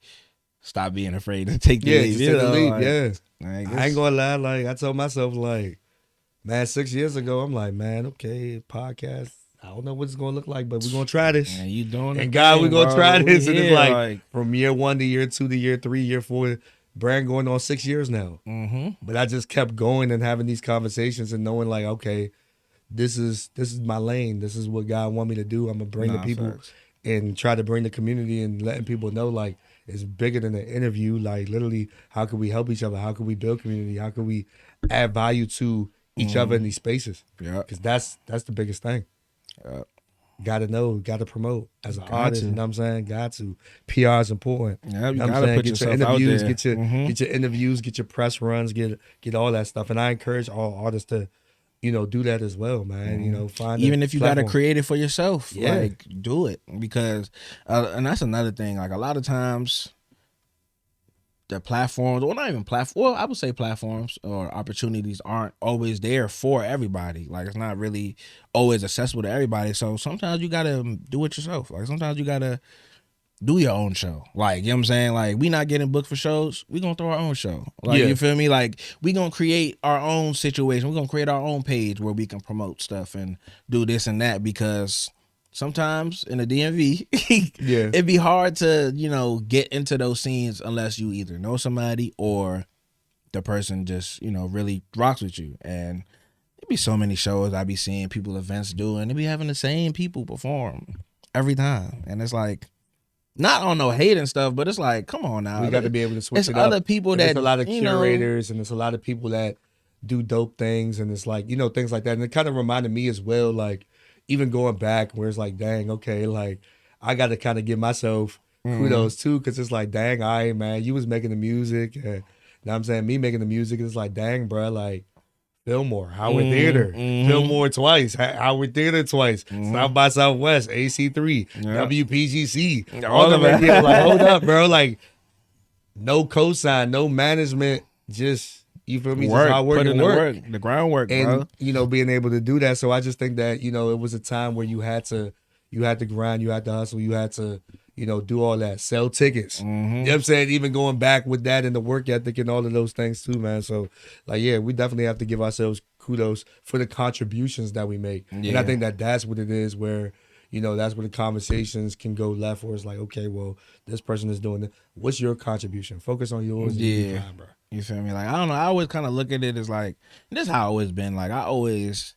stop being afraid to take the leap. Just take the leap. Like, I ain't gonna lie. Like, I told myself, like, man, 6 years ago, I'm like, man, okay, podcast. I don't know what it's gonna look like, but we're gonna try this. Man, you doing it? And God, we're gonna try this. And it's here, like from year 1 to year 2 to year 3, year 4, brand going on 6 years now. Mm-hmm. But I just kept going and having these conversations and knowing like, okay, this is my lane. This is what God want me to do. I'm gonna bring the people Facts. and try to bring the community and letting people know like it's bigger than an interview. Like, literally, how can we help each other? How can we build community? How can we add value to each other in these spaces? Yeah. Because that's the biggest thing. Yeah. Got to know, got to promote as an Got artist. to. You know what I'm saying? Got to. PR is important. Yeah, you know what I'm gotta saying? put Get your yourself out interviews, there. get your interviews, get your press runs, get all that stuff. And I encourage all artists to, do that as well, man. Find Even a if you gotta platform. create it for yourself, Yeah. like, do it. Because and that's another thing. Like, a lot of times the platforms, or not even platform, well, I would say platforms or opportunities aren't always there for everybody. Like, it's not really always accessible to everybody. So sometimes you gotta do it yourself. Like, sometimes you gotta do your own show. Like, you know what I'm saying? Like, we not getting booked for shows, we gonna throw our own show. Like, Yeah. you feel me? Like, we gonna create our own situation. We're gonna create our own page where we can promote stuff and do this and that, because sometimes in the DMV, Yeah. it'd be hard to, get into those scenes unless you either know somebody or the person just, really rocks with you. And there'd be so many shows I be seeing people events doing. They be having the same people perform every time. And it's like, not on no hate and stuff, but it's like, come on now. We got to be able to switch It's it up. other people And that, there's a lot of you know, curators and there's a lot of people that do dope things, and it's like, things like that. And it kind of reminded me as well, like, even going back where it's like, dang, okay, like, I got to kind of give myself kudos too, because it's like, dang, all right, man, you was making the music, and you know what I'm saying, me making the music, it's like, dang, bro, like, Fillmore, Howard Theater, Fillmore twice, Howard Theater twice, South by Southwest, AC3, WPGC, all of it. Like, hold up, bro, like, no cosign, no management, just, you feel me, work, just hard work put and in work. the groundwork, And bro. being able to do that. So I just think that it was a time where you had to grind, you had to hustle, you had to do all that, sell tickets. You know what I'm saying? Even going back with that and the work ethic and all of those things too, man. So like, yeah, we definitely have to give ourselves kudos for the contributions that we make. And I think that that's what it is, where that's where the conversations can go left, where it's like, okay, well, this person is doing it. What's your contribution? Focus on yours. And you'll be fine, bro. You feel me? Like, I don't know. I always kind of look at it as like, this is how I always been. Like, I always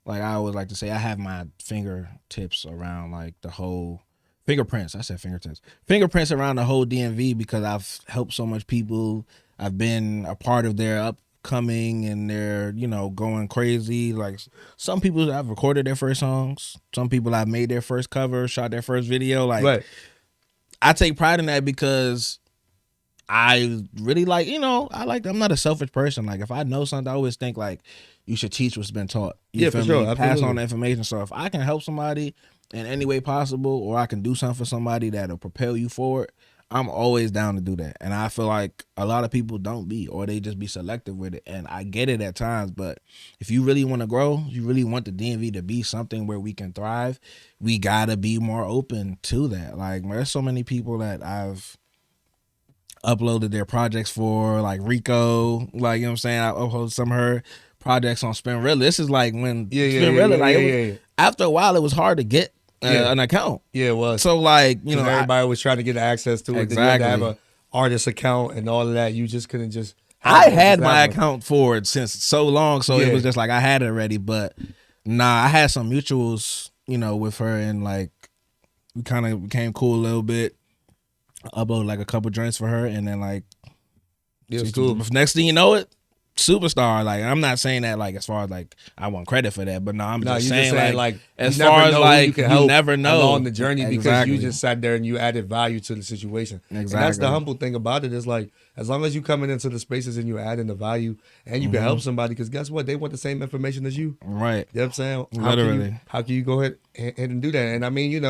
like to say I have my fingertips around like the whole fingerprints. I said fingertips. Fingerprints around the whole DMV, because I've helped so much people. I've been a part of their upcoming and their, going crazy. Like, some people I've recorded their first songs. Some people I've made their first cover, shot their first video. Like, Right. I take pride in that, because I really like, I'm not a selfish person. Like, if I know something, I always think like you should teach what's been taught. You Yeah, feel for sure. me? Pass Absolutely. on the information. So if I can help somebody in any way possible, or I can do something for somebody that'll propel you forward, I'm always down to do that. And I feel like a lot of people don't be, or they just be selective with it. And I get it at times, but if you really want to grow, you really want the DMV to be something where we can thrive, we gotta be more open to that. Like, there's so many people that I've uploaded their projects for, like Rico, like, you know what I'm saying? I uploaded some of her projects on Spinrilla. This is like when Spinrilla, like, after a while, it was hard to get an account. Yeah, it was. So, like, everybody was trying to get access to it. Exactly. Then you had to have an artist account and all of that. You just couldn't just I just had my have one. account for it since so long, so Yeah. it was just like I had it already. But nah, I had some mutuals, with her, and like we kind of became cool a little bit. Uploaded like a couple joints for her, and then like Yeah, it's cool. next thing you know, superstar. Like I'm not saying that like as far as like I want credit for that, but no, I'm No, just you're saying, just saying like like as you never far as know who like you can help never know along the journey because exactly. you just sat there and you added value to the situation. Exactly. And that's the humble thing about it is like as long as you coming into the spaces and you're adding the value and you can help somebody because guess what? They want the same information as you. Right. You know what I'm saying? Literally. How can you go ahead and do that? And I mean,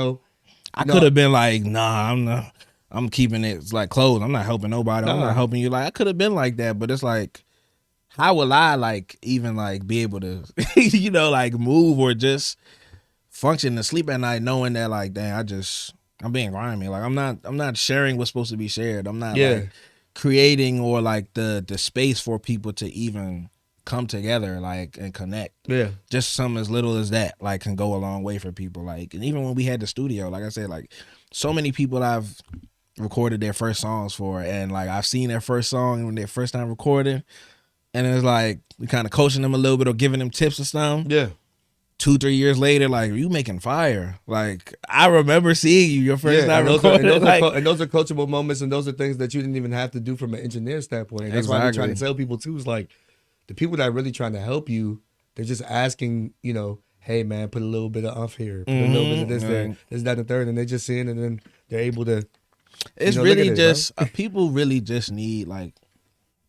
I could have been like, nah, I'm keeping it like closed. I'm not helping nobody. I'm Nah. not helping you. Like I could have been like that, but it's like, how will I like even like be able to, like move or just function and sleep at night knowing that like, dang, I'm being grimy. Like I'm not sharing what's supposed to be shared. I'm not like creating or like the space for people to even come together like and connect. Yeah. Just something as little as that like can go a long way for people. Like, and even when we had the studio, like I said, like so many people I've recorded their first songs for, and like I've seen their first song when their first time recording, and it's like we kind of coaching them a little bit or giving them tips or something. Yeah. 2-3 years later, like you making fire. Like I remember seeing you your first time recording. And those are coachable moments, and those are things that you didn't even have to do from an engineer standpoint. And that's why we're trying to tell people too is like the people that are really trying to help you, they're just asking, hey man, put a little bit of umph here, put a little bit of this there, this, that, and the third, and they just seeing, and then they're able to. It's really just people really just need like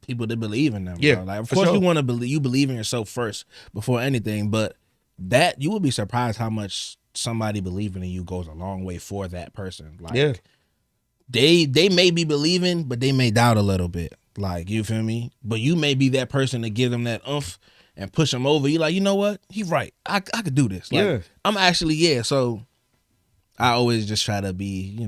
people to believe in them. Yeah, bro. Like of course you want to believe. You believe in yourself first before anything, but that you would be surprised how much somebody believing in you goes a long way for that person. Like they may be believing, but they may doubt a little bit. Like you feel me? But you may be that person to give them that oomph and push them over. You like, you know what? He's right. I could do this. Like, I'm actually So I always just try to be,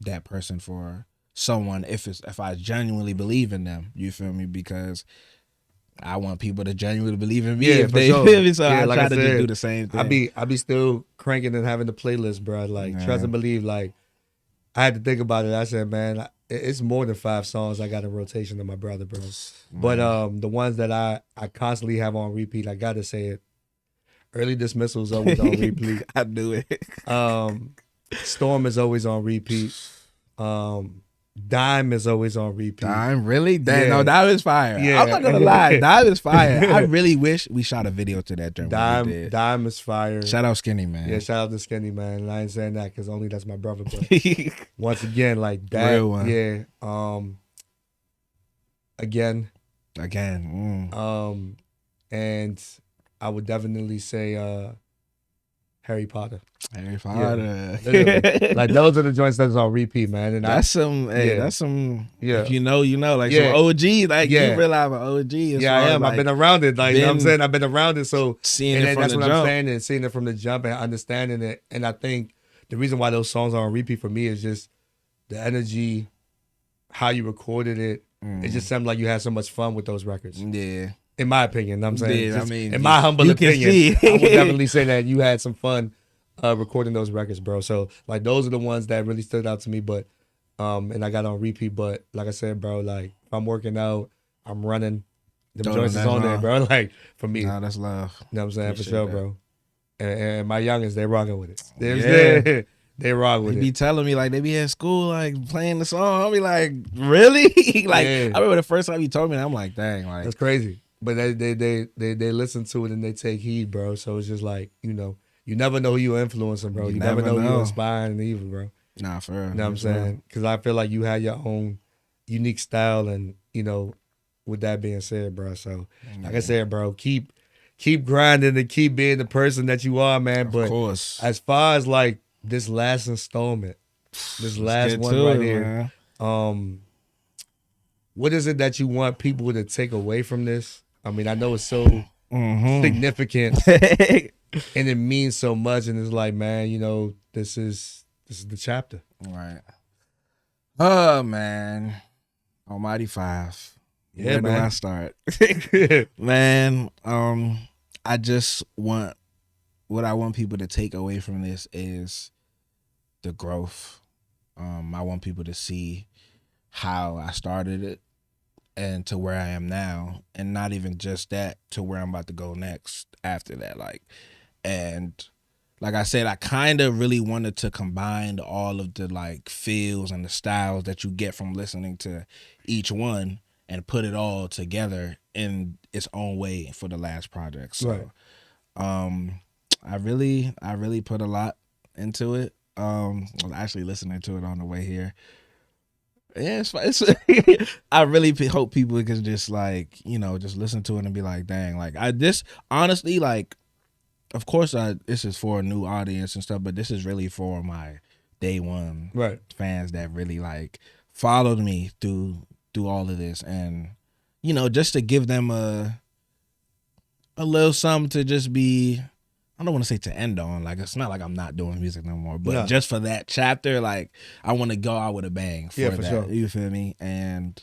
that person for someone if I genuinely believe in them. You feel me? Because I want people to genuinely believe in me if they feel me. So I like try to just do the same thing. I be still cranking and having the playlist, bro. Like trust and believe. Like I had to think about it. I said, man, it's more than 5 songs I got in rotation to my brother, bro. But the ones that I constantly have on repeat, I gotta say it. Early Dismissal is always on repeat. I do it. Storm is always on repeat. Dime is always on repeat. Dime, really? No, Dime is fire. Yeah. I'm not gonna lie, Dime is fire. I really wish we shot a video to that joint. Dime is fire. Shout out Skinny Man. Yeah, shout out to Skinny Man. And I ain't saying that because only that's my brother. But once again, like that. Real one. Yeah. Again. And I would definitely say Harry Potter. Harry Potter. Yeah. Like those are the joints that's on repeat, man. And that's some if you know, like some OG. Like you realize an OG is I am. Like, I've been around it. Like you know what I'm saying? I've been around it. So seeing it from that's the what jump. I'm saying, and seeing it from the jump and understanding it. And I think the reason why those songs are on repeat for me is just the energy, how you recorded it. It just sounded like you had so much fun with those records. Yeah. In my opinion, I'm saying. Yeah, I mean, in my humble opinion, I would definitely say that you had some fun recording those records, bro. So like those are the ones that really stood out to me. But and I got on repeat. But like I said, bro, like if I'm working out, I'm running, the joints is on there, bro. Like for me, nah, that's love. You know what I'm saying? Appreciate for sure, that. Bro. And my youngins, they rocking with it. They rock with it. They be telling me like they be at school like playing the song. I'll be like, really? Like I remember the first time you told me that, I'm like, dang, like that's crazy. But they listen to it and they take heed, bro. So it's just like, you never know who you're influencing, bro. You never know who you're inspiring either, bro. Nah, for real. You know what I'm saying? Because I feel like you have your own unique style and, with that being said, bro. So like I said, bro, keep grinding and keep being the person that you are, man. But of course. As far as like this last installment, this last one right here, what is it that you want people to take away from this? I mean, I know it's so significant and it means so much, and it's like, man, this is the chapter. Right. Oh man. Almighty 5. Yeah, Where do I start? Man, I just want what I want people to take away from this is the growth. I want people to see how I started it and to where I am now, and not even just that, to where I'm about to go next after that. Like, and like I said, I kind of really wanted to combine all of the like feels and the styles that you get from listening to each one and put it all together in its own way for the last project. So, Right. I really put a lot into it. I was actually listening to it on the way here. Yeah, it's I really hope people can just like, you know, just listen to it and be like, dang, like this honestly, like, of course this is for a new audience and stuff, but this is really for my day one Right. fans that really like followed me through all of this, and you know, just to give them a little something to just be, I don't want to say to end on, like it's not like I'm not doing music no more, but No. just for that chapter, like I want to go out with a bang for Yeah, for that. sure. You feel me? And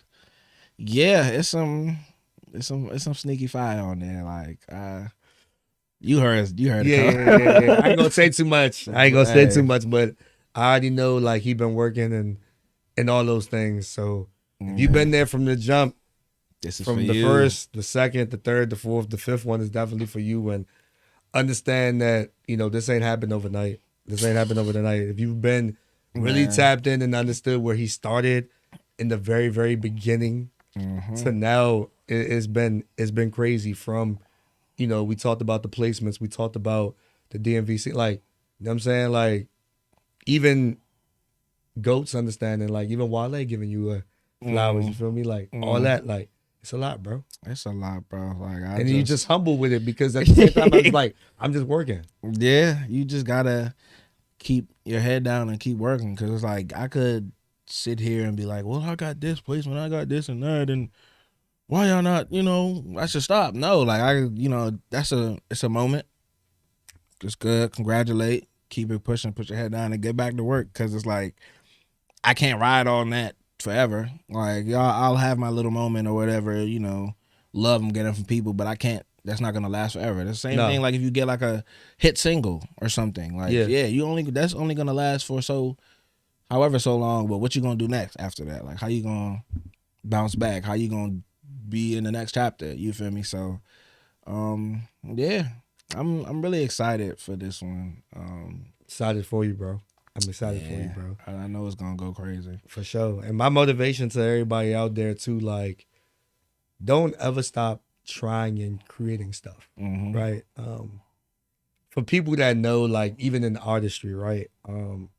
yeah, it's some sneaky fire on there. Like you heard Yeah, it. yeah. I ain't gonna say too much. I ain't gonna say Hey. too much, but I already know like he been working and all those things. So if you've been there from the jump, This is from for the you. first, the second, the third, the fourth, the fifth one is definitely for you. And understand that, you know, this ain't happened overnight. This ain't happened overnight. If you've been really Man. tapped in and understood where he started in the very, very beginning to now, it's been crazy. From, you know, we talked about the placements, we talked about the DMVC, like, you know what I'm saying? Like, even Goats understanding, like, even Wale giving you a flowers, you feel me? Like, all that, like, it's a lot, bro. It's a lot, bro. Like And you just humble with it, because at the same time, I was like, I'm just working. yeah, you just gotta keep your head down and keep working, because it's like I could sit here and be like, well, I got this placement, I got this and that, and why y'all not, you know, I should stop. No, like you know, it's a moment. It's good. Congratulate. Keep it pushing. Put your head down and get back to work, because it's like I can't ride on that forever. Like I'll have my little moment or whatever, you know, love I'm getting from people, but I can't. That's not gonna last forever. The same No. thing like if you get like a hit single or something. Like Yeah. that's only gonna last for however so long. But what you gonna do next after that? Like how you gonna bounce back? How you gonna be in the next chapter? You feel me? So, yeah, I'm really excited for this one. Excited for you, bro. I'm excited for you, Yeah, bro. I know it's gonna go crazy. For sure. And my motivation to everybody out there too, like, don't ever stop trying and creating stuff. Right? For people that know, like, even in artistry, right? And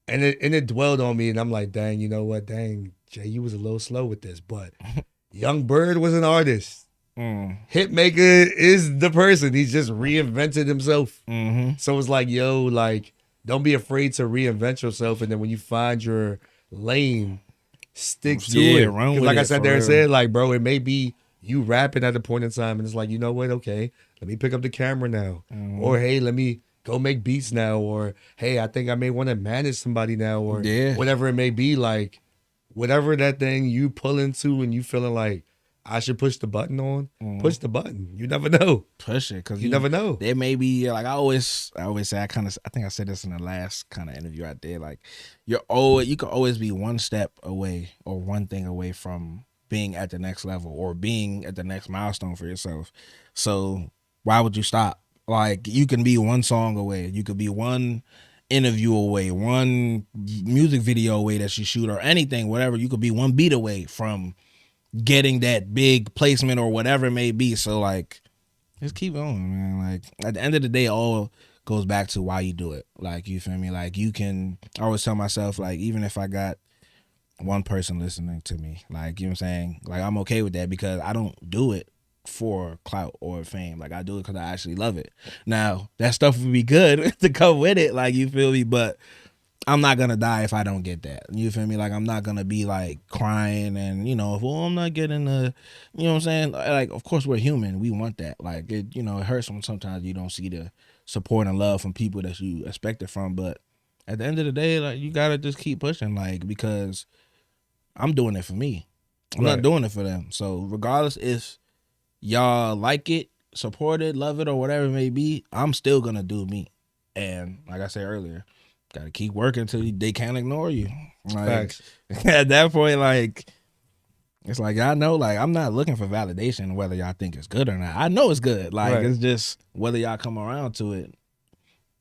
it dwelled on me, and I'm like, dang, you know what? Dang, Jay, you was a little slow with this, but Young Bird was an artist. Hitmaker is the person. He's just reinvented himself. So it's like, yo, like, don't be afraid to reinvent yourself, and then when you find your lane, stick to Yeah, it. run 'Cause with like I it, said for there and real. said, like, bro, it may be you rapping at a point in time, and it's like, you know what? Okay, let me pick up the camera now, or hey, let me go make beats now, or hey, I think I may want to manage somebody now, or Yeah. whatever it may be. Like, whatever that thing you pull into and you feeling like I should push the button on, push the button. You never know. Push it, because You never know. There may be like I always say, I think I said this in the last kind of interview I did. Like you can always be one step away or one thing away from being at the next level or being at the next milestone for yourself. So why would you stop? Like you can be one song away. You could be one interview away, one music video away that you shoot, or anything, whatever. You could be one beat away from getting that big placement or whatever it may be. So like just keep going, man. Like at the end of the day, it all goes back to why you do it. Like you feel me? Like I always tell myself, like, even if I got one person listening to me, like, you know what I'm saying? Like I'm okay with that, because I don't do it for clout or fame. Like I do it because I actually love it. Now that stuff would be good to come with it, like, you feel me? But I'm not gonna die if I don't get that. You feel me? Like I'm not gonna be like crying and, you know, well, I'm not getting you know what I'm saying? Like, of course we're human. We want that. Like it, you know, it hurts when sometimes you don't see the support and love from people that you expect it from. But at the end of the day, like, you gotta just keep pushing, like, because I'm doing it for me. I'm not Right. doing it for them. So regardless if y'all like it, support it, love it, or whatever it may be, I'm still gonna do me. And like I said earlier, gotta keep working until they can't ignore you. Like Facts. at that point, like It's like, y'all know, like, I'm not looking for validation whether y'all think it's good or not. I know it's good. Like, Right. it's just whether y'all come around to it.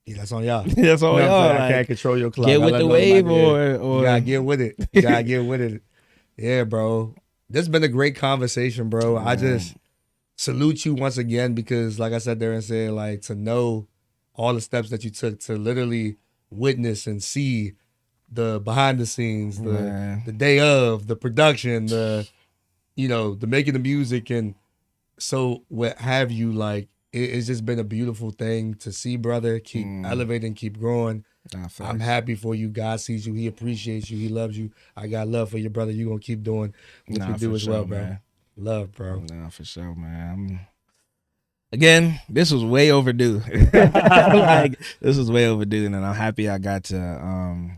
Yeah, that's on y'all. That's all You know what I'm y'all. saying? I Like, can't control your clock. get I with let the nobody wave in. or You gotta get with it. You gotta get with it. Yeah, bro. This has been a great conversation, bro. I just salute you once again because, like I said there and said, like, to know all the steps that you took to literally witness and see the behind the scenes, Man. the day of, the production, the making the music, and so what have you. Like, it's just been a beautiful thing to see, brother. Keep elevating, keep growing. Nah, I'm facts. happy for you. God sees you. He appreciates you. He loves you. I got love for you, brother. You gonna keep doing what Nah, you do for as well, sure, bro. man. Love, bro. Nah, for sure, man. Again, this was way overdue. Like, this was way overdue, and I'm happy I got to.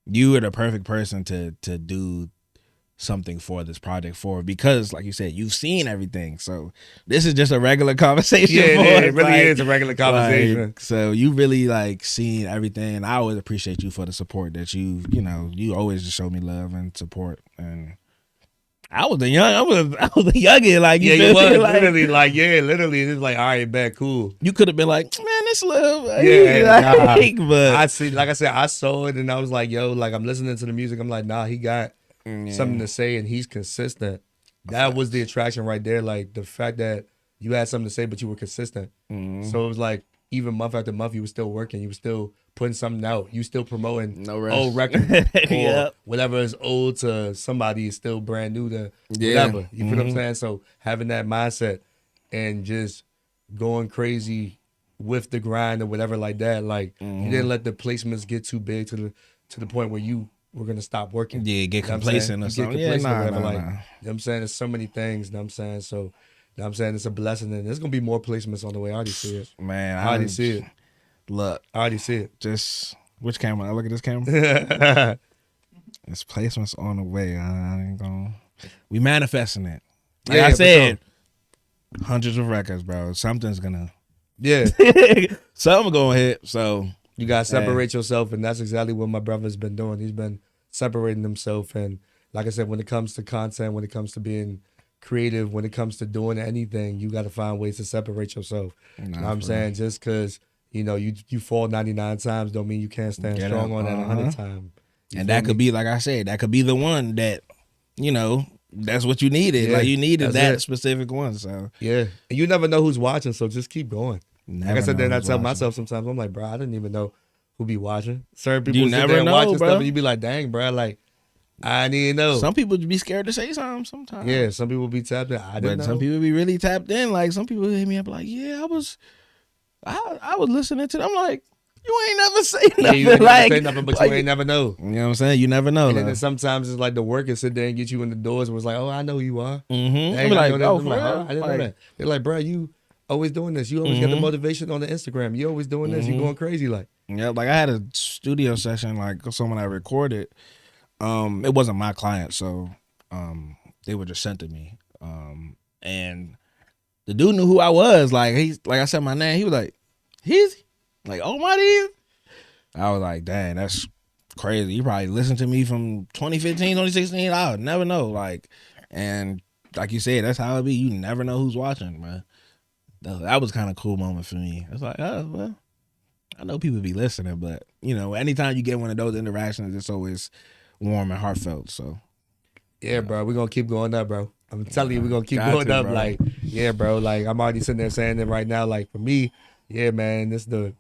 You are the perfect person to do something for this project for, because, like you said, you've seen everything. So this is just a regular conversation. Yeah, for it us, really like- is a regular conversation. like, so you really like seen everything, and I always appreciate you for the support that you always just show me love and support. And I was a youngin, like, you Yeah, feel you me? was Like, literally. It's like, all right, bet, cool. you could have been like, man, this love, Yeah, like, but I see, like I said, I saw it and I was like, yo, like I'm listening to the music. I'm like, nah, he got something to say and he's consistent. That was the attraction right there. Like the fact that you had something to say, but you were consistent. So it was like, even month after month, you were still working. You were still putting something out. You still promoting No rest. old records or Yep. whatever is old to somebody is still brand new to Yeah. whatever. You feel what I'm saying? So having that mindset and just going crazy with the grind or whatever like that. Like you didn't let the placements get too big to the point where you were gonna stop working. Yeah, get You know what I'm saying? complacent or You something. get Yeah, complacent or nah, whatever. nah, like nah. you know what I'm saying? There's so many things, you know what I'm saying? So you know what I'm saying? It's a blessing and there's gonna be more placements on the way. I already see it. Man, I already see it. Look, I already see it. just which camera? I look at this camera. It's placements on the way. I ain't gonna. We manifesting it. Like Yeah, I for said, hundreds of records, bro. Something's gonna. Yeah. Something gonna hit. So You gotta separate yourself, and that's exactly what my brother's been doing. He's been separating himself, and like I said, when it comes to content, when it comes to being creative, when it comes to doing anything, you gotta find ways to separate yourself. You know what I'm saying? Just because you fall 99 times don't mean you can't stand Get strong up. on that 100 times. And that could be, like I said, that could be the one that, that's what you needed. Yeah, like you needed that's that it. specific one. So Yeah, and you never know who's watching, so just keep going. never Like I said, know then I who's tell watching. myself sometimes, I'm like, bro, I didn't even know who be watching. Certain people You sit never there and know, watching bro. stuff, and you be like, dang, bro, like I didn't even know. Some people be scared to say something sometimes. Yeah, some people be tapped in. I didn't But know. some people be really tapped in. Like some people hit me up like, yeah, I was listening to them. I'm like, you ain't never say nothing. Yeah, you ain't like, never say nothing, but like, you ain't never know. You know what I'm saying? You never know. And then sometimes it's like the workers sit there and get you in the doors and was like, oh, I know who you are. Mm-hmm. Dang, Be I like, know oh, this. I'm for like, real? huh? I didn't know that. They're like, bro, you always doing this. You always get the motivation on the Instagram. You always doing this. You going crazy like. Yeah, like I had a studio session, like someone I recorded. It wasn't my client, so they were just sent to me. And the dude knew who I was. Like I said my name. He was like, Heezy? Like, oh my dude. I was like, dang, that's crazy. You probably listened to me from 2015, 2016. I would never know. Like, and like you said, that's how it be. You never know who's watching, man. That was kind of cool moment for me. It's like, oh well, I know people be listening, but anytime you get one of those interactions, it's always warm and heartfelt. So Yeah, bro, we're gonna keep going up, bro. I'm telling you, we're gonna keep Got going to, up. bro. Like, yeah, bro. Like, I'm already sitting there saying it right now. Like, for me, yeah, man, this is the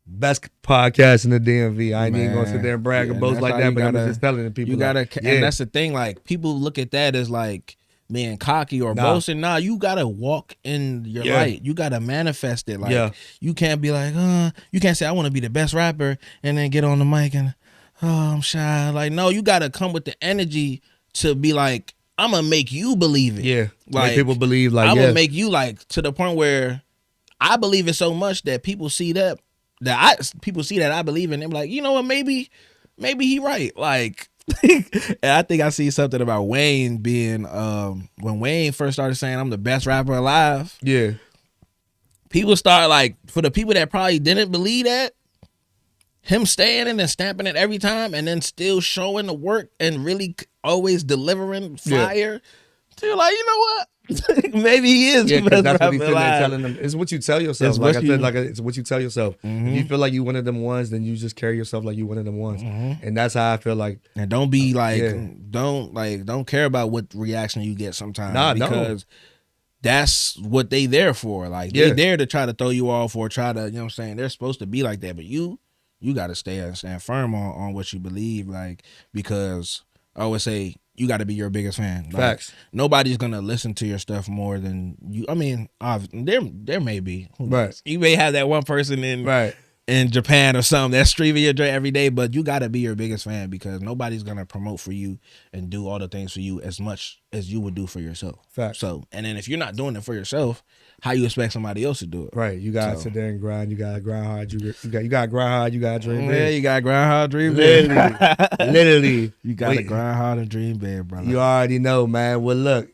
best podcast in the DMV. I ain't even gonna sit there and brag and boast that's like how that, you but I'm gotta- just telling the people. You gotta, like, yeah, and that's the thing. Like people look at that as like being cocky or boasting. Nah, you gotta walk in your light. You gotta manifest it. Like you can't be like, you can't say I want to be the best rapper and then get on the mic and I'm shy. Like no, you gotta come with the energy to be like, I'm gonna make you believe it. yeah. Like Make people believe. Like, I'm yeah, gonna make you like to the point where I believe it so much that people see that I believe in. They're like, you know what? Maybe he right. Like, and I think I see something about Wayne being when Wayne first started saying I'm the best rapper alive. yeah, People start like, for the people that probably didn't believe that, him staying in and stamping it every time, and then still showing the work and really always delivering fire. So you're like, you know what? Maybe he is. Yeah, because that's what he's been sitting there telling them. It's what you tell yourself. It's Like what I said, you- it's what you tell yourself. If you feel like you one of them ones, then you just carry yourself like you one of them ones. And that's how I feel like. And don't be like, yeah. don't care about what reaction you get sometimes. Nah, no. because that's what they there for. Like Yeah. they there to try to throw you off or try to, you know what I'm saying? They're supposed to be like that, but you got to stand firm on what you believe, like, because I always say you got to be your biggest fan. Like, Facts. nobody's gonna listen to your stuff more than you. I mean, there may be. Who knows? Right. You may have that one person Right. in Japan or something that's streaming your joint every day, but you got to be your biggest fan because nobody's gonna promote for you and do all the things for you as much as you would do for yourself. Facts. So, and then if you're not doing it for yourself, how you expect somebody else to do it? Right. You gotta sit there and grind. You gotta grind hard. You gotta grind hard. You gotta dream Yeah, big. you got to grind hard, dream big. Literally. You got to Wait. grind hard and dream big, brother. You already know, man. Well, look,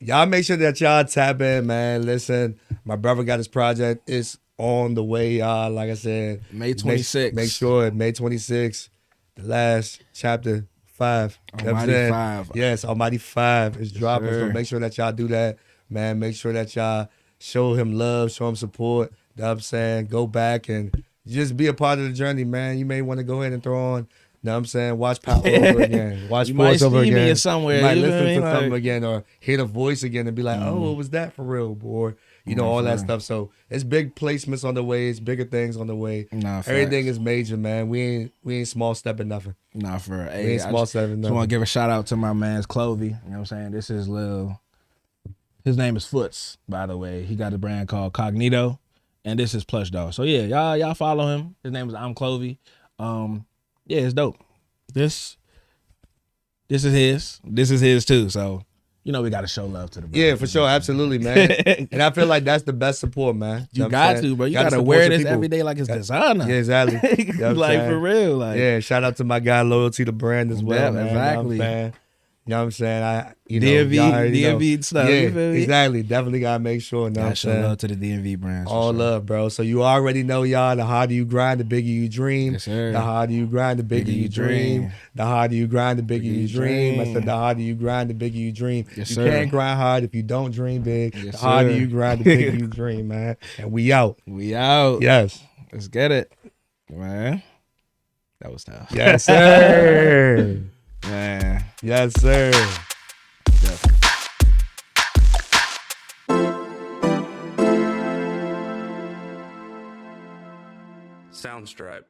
y'all make sure that y'all tap in, man. Listen, my brother got his project. It's on the way, y'all. Like I said, May 26th. Make sure May 26th, the last chapter 5. You know what I'm Almighty saying? 5. Yes, Almighty 5 is dropping. sir. So make sure that y'all do that, man. Make sure that y'all show him love, show him support. You know what I'm saying? Go back and just be a part of the journey, man. You may want to go ahead and throw on, you know what I'm saying? Watch Power over again. Watch You might Sports over see me again. somewhere, You might you know listen what I to mean? something Like- again or hear the voice again and be like, oh, what was that for real, boy? You know, all that stuff. So it's big placements on the way. It's bigger things on the way. Nah, facts. Everything is major, man. We ain't small stepping nothing. Nah, for real. We Hey, ain't small stepping just want nothing. to give a shout out to my man's Clovey. You know what I'm saying? This is his name is Foots, by the way. He got a brand called Cognito, and this is Plush Dog. So yeah, y'all follow him. His name is I'm Clovey. Yeah, it's dope. This is his. This is his too. So you know we got to show love to the brother. Yeah, for sure. Absolutely, man. And I feel like that's the best support, man. You know what I'm got saying? to, bro. You Gotta got to support wear your this people. every day like it's designer. Yeah, exactly. You know what I'm like saying? for real. Like Yeah, shout out to my guy, Loyalty to Brand as well, Yeah, man. exactly. You know what I'm saying? You know, DMV, y'all already know. DMV stuff. Yeah, You feel me? exactly. Definitely gotta make sure. You know what I'm Gotta show saying? love to the DMV brands. for All sure. love, bro. So you already know, y'all. The harder you grind, the bigger you dream. Yes, sir. The harder you grind, the bigger you dream. The harder you grind, the bigger you dream. I said the harder you grind, the bigger you dream. Yes, you sir. can't grind hard if you don't dream big. Yes, The harder sir. you grind, the bigger you dream, man. And we out. We out. Yes. Let's get it, man. That was tough. Yes, sir. Man. Yes, sir. Definitely. Soundstripe.